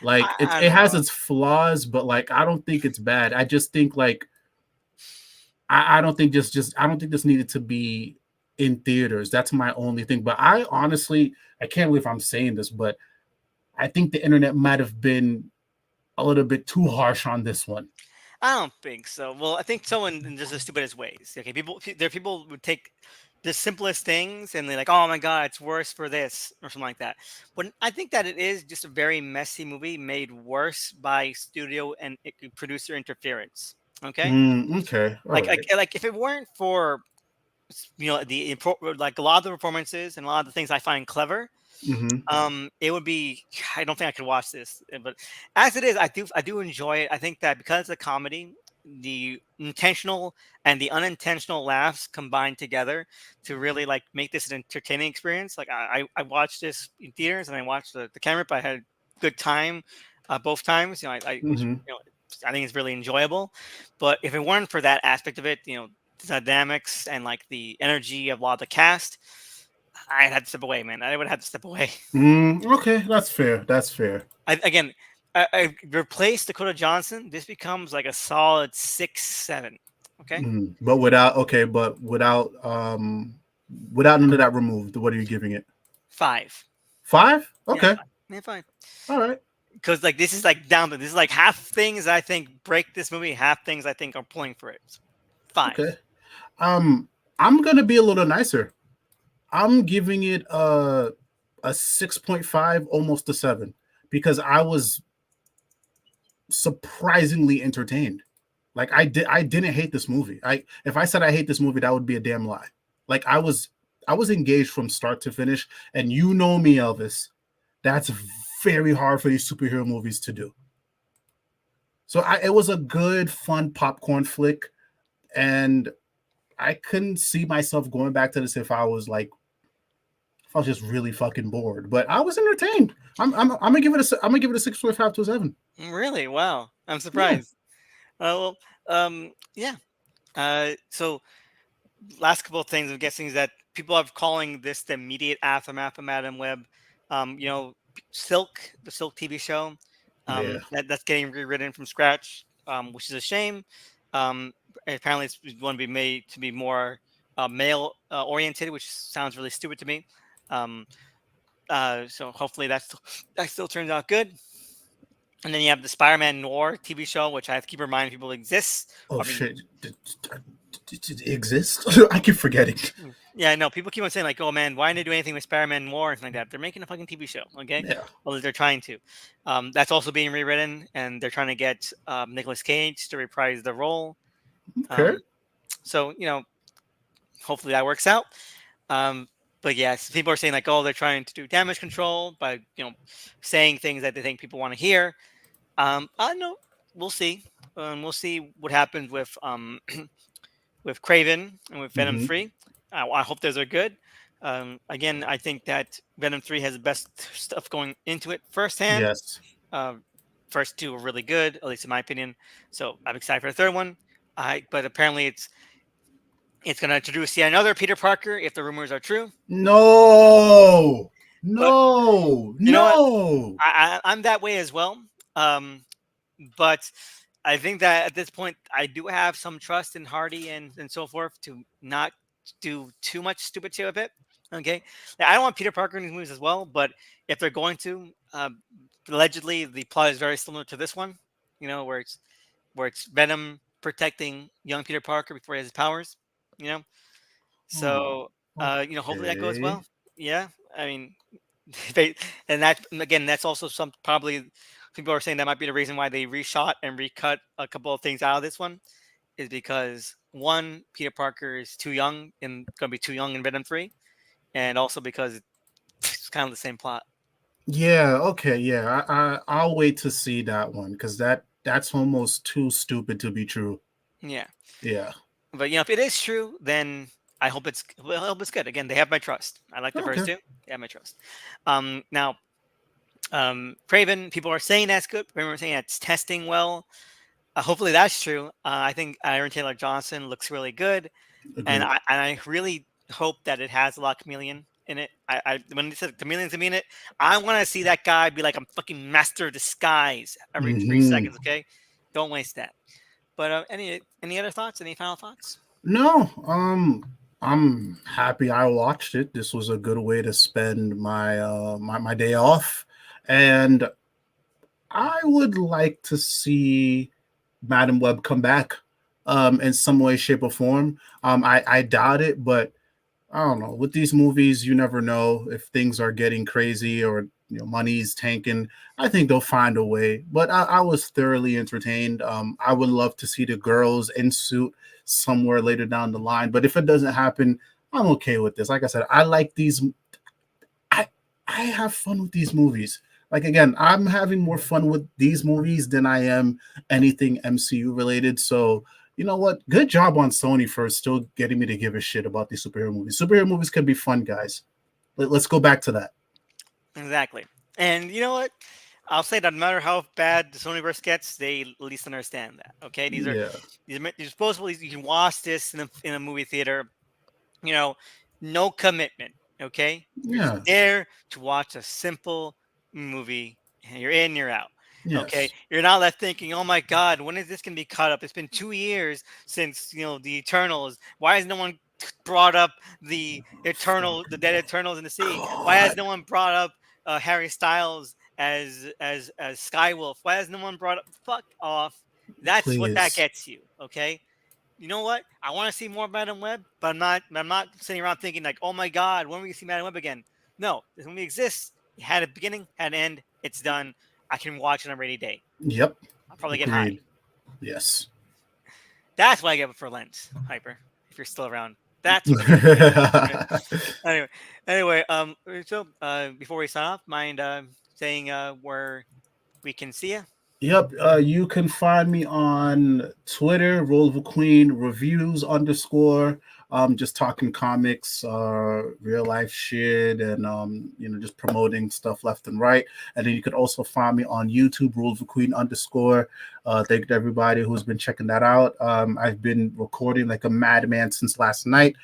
Like I it don't has know. its flaws, but like I don't think it's bad. I just think like I don't think just I don't think this needed to be in theaters. That's my only thing. But I honestly I can't believe I'm saying this, but I think the internet might have been a little bit too harsh on this one. I don't think so. Well, I think so in just the stupidest ways. Okay, there are people who would take the simplest things and they're like, "Oh my god, it's worse for this" or something like that. But I think that it is just a very messy movie made worse by studio and producer interference. Okay, Okay, all right. like if it weren't for like a lot of the performances and a lot of the things I find clever, Mm-hmm. it would be. I don't think I could watch this, but as it is, I do enjoy it. I think that because it's a comedy, the intentional and the unintentional laughs combined together to really like make this an entertaining experience. Like I watched this in theaters and I watched the camera, but I had a good time both times. Mm-hmm. I think it's really enjoyable. But if it weren't for that aspect of it, the dynamics and like the energy of a lot of the cast, I had to step away, man. I would have to step away. Okay, that's fair. That's fair. Again, I replaced Dakota Johnson. This becomes like a solid 6, 7. Okay. But without okay, but without Without none of that removed, what are you giving it? Five. Five? Yeah, Okay. five. Yeah, fine. All right. Because like this is like down to this is like half things I think break this movie, half things I think are pulling for it. So, five. Okay. Um, I'm gonna be a little nicer. I'm giving it a 6.5, almost a 7, because I was surprisingly entertained. Like I didn't hate this movie. I If I said I hate this movie, that would be a damn lie. Like I was engaged from start to finish, and you know me, Elvis. That's very hard for these superhero movies to do. So it was a good, fun popcorn flick, and I couldn't see myself going back to this if I was just really fucking bored. But I was entertained. I'm gonna give it a I'm gonna give it a 6.5 to a 7. Really? Wow. I'm Yeah. surprised. Well, yeah. So last couple of things I'm guessing is that people are calling this the immediate aftermath of Madam Web. Silk, the Silk TV show, Yeah. that's getting rewritten from scratch, which is a shame. Um, Apparently, it's going to be made to be more male oriented, which sounds really stupid to me. Um, so hopefully that still turns out good. And then you have the Spider-Man Noir TV show, which I have to keep reminding people exists. Oh I mean, shit. Did it exist? I keep forgetting. yeah, I know. People keep on saying like, "Oh man, why didn't they do anything with Spider-Man War and like that?" They're making a fucking TV show, okay? Yeah. Well, they're trying to. That's also being rewritten, and they're trying to get Nicolas Cage to reprise the role. Okay. Um, so hopefully that works out. Um, but yes, people are saying like, "Oh, they're trying to do damage control by saying things that they think people want to hear." I know. We'll see. We'll see what happens with Craven and with Venom Mm-hmm. 3. I hope those are good. Again, I think that Venom 3 has the best stuff going into it firsthand. Yes. Uh, First two are really good, at least in my opinion. So I'm excited for the third one. But apparently it's going to introduce yet another Peter Parker if the rumors are true. No. But No. you know what? No. I'm that way as well. Um, but I think that at this point, I do have some trust in Hardy and so forth to not do too much stupid shit with it. Okay, I don't want Peter Parker in these movies as well, but if they're going to, allegedly the plot is very similar to this one. Where it's Venom protecting young Peter Parker before he has his powers. You know, Oh. so hopefully that goes Okay. well. Yeah, I mean, they, and that again, that's also some probably people are saying that might be the reason why they reshot and recut a couple of things out of this one is because one, Peter Parker is too young and going to be too young in Venom 3, and also because it's kind of the same plot. Yeah. Okay. Yeah. I'll wait to see that one because that's almost too stupid to be true. Yeah, Yeah. but if it is true, then I hope it's good. Again, they have my trust. I like the first Okay. two. They have my trust. Now, Craven, people are saying that's good. People are saying it's testing well. Hopefully that's true. I think Aaron Taylor Johnson looks really good, and Agreed. I really hope that it has a lot of chameleon in it. I when they said chameleon's gonna be in it, I want to see that guy be like a fucking master of disguise every 3 seconds. Mm-hmm. Okay, don't waste that. But any other thoughts? Any final thoughts? No. I'm happy I watched it. This was a good way to spend my day off, and I would like to see Madam Web come back in some way, shape, or form. I doubt it, but I don't know. With these movies, you never know if things are getting crazy or money's tanking. I think they'll find a way. But I was thoroughly entertained. I would love to see the girls in suit somewhere later down the line. But if it doesn't happen, I'm okay with this. Like I said, I like these. I I have fun with these movies. Like again, I'm having more fun with these movies than I am anything MCU related. So you know what? Good job on Sony for still getting me to give a shit about these superhero movies. Superhero movies can be fun, guys. Let's go back to that. Exactly. And you know what? I'll say that no matter how bad the Sonyverse gets, they at least understand that. Okay, Yeah. these are supposed you can watch this in a movie theater. You know, no commitment. Okay, you're just Yeah. there to watch a simple movie, and you're in, you're out. Okay, Yes. you're not left thinking, "Oh my God, when is this gonna be caught up?" It's been 2 years since the Eternals. Why is no one brought up the dead Eternals in the sea? Why has God, no one brought up Harry Styles as Skywolf? Why has no one brought up? Fuck off. That's what that please. gets you. Okay. You know what? I want to see more Madam Web, but I'm not sitting around thinking like, oh my god, when are we gonna see Madam Web again? No, this movie exists. It had a beginning, had an end. It's done. I can watch it on a rainy day. Yep, I'll probably get high. agreed. Yes. That's what I get for Lent, Hyper. If you're still around, that's what you get for me. Okay. Anyway, so before we sign off, mind saying where we can see you? Yep, you can find me on Twitter, Roliver Queen Reviews underscore. Just talking comics, real life shit, and just promoting stuff left and right. And then you could also find me on YouTube, Roliver Queen underscore. Thank you to everybody who's been checking that out. I've been recording like a madman since last night.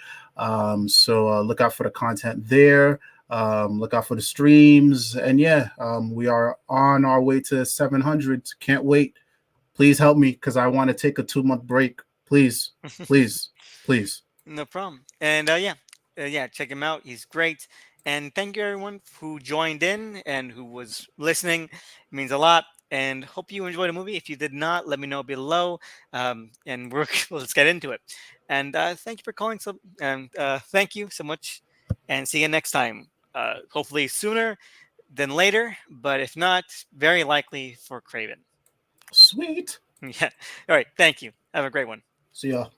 So look out for the content there. Look out for the streams. And yeah, we are on our way to 700. Can't wait. Please help me because I want to take a 2 month break. Please, please, please. No problem. And yeah, check him out. He's great. And thank you everyone who joined in and who was listening. It means a lot. And hope you enjoyed the movie. If you did not, let me know below. And we're let's get into it. And thank you for calling. So and thank you so much. And see you next time. Hopefully sooner than later, but if not, very likely for Craven. Sweet. Yeah. All right. Thank you. Have a great one. See ya.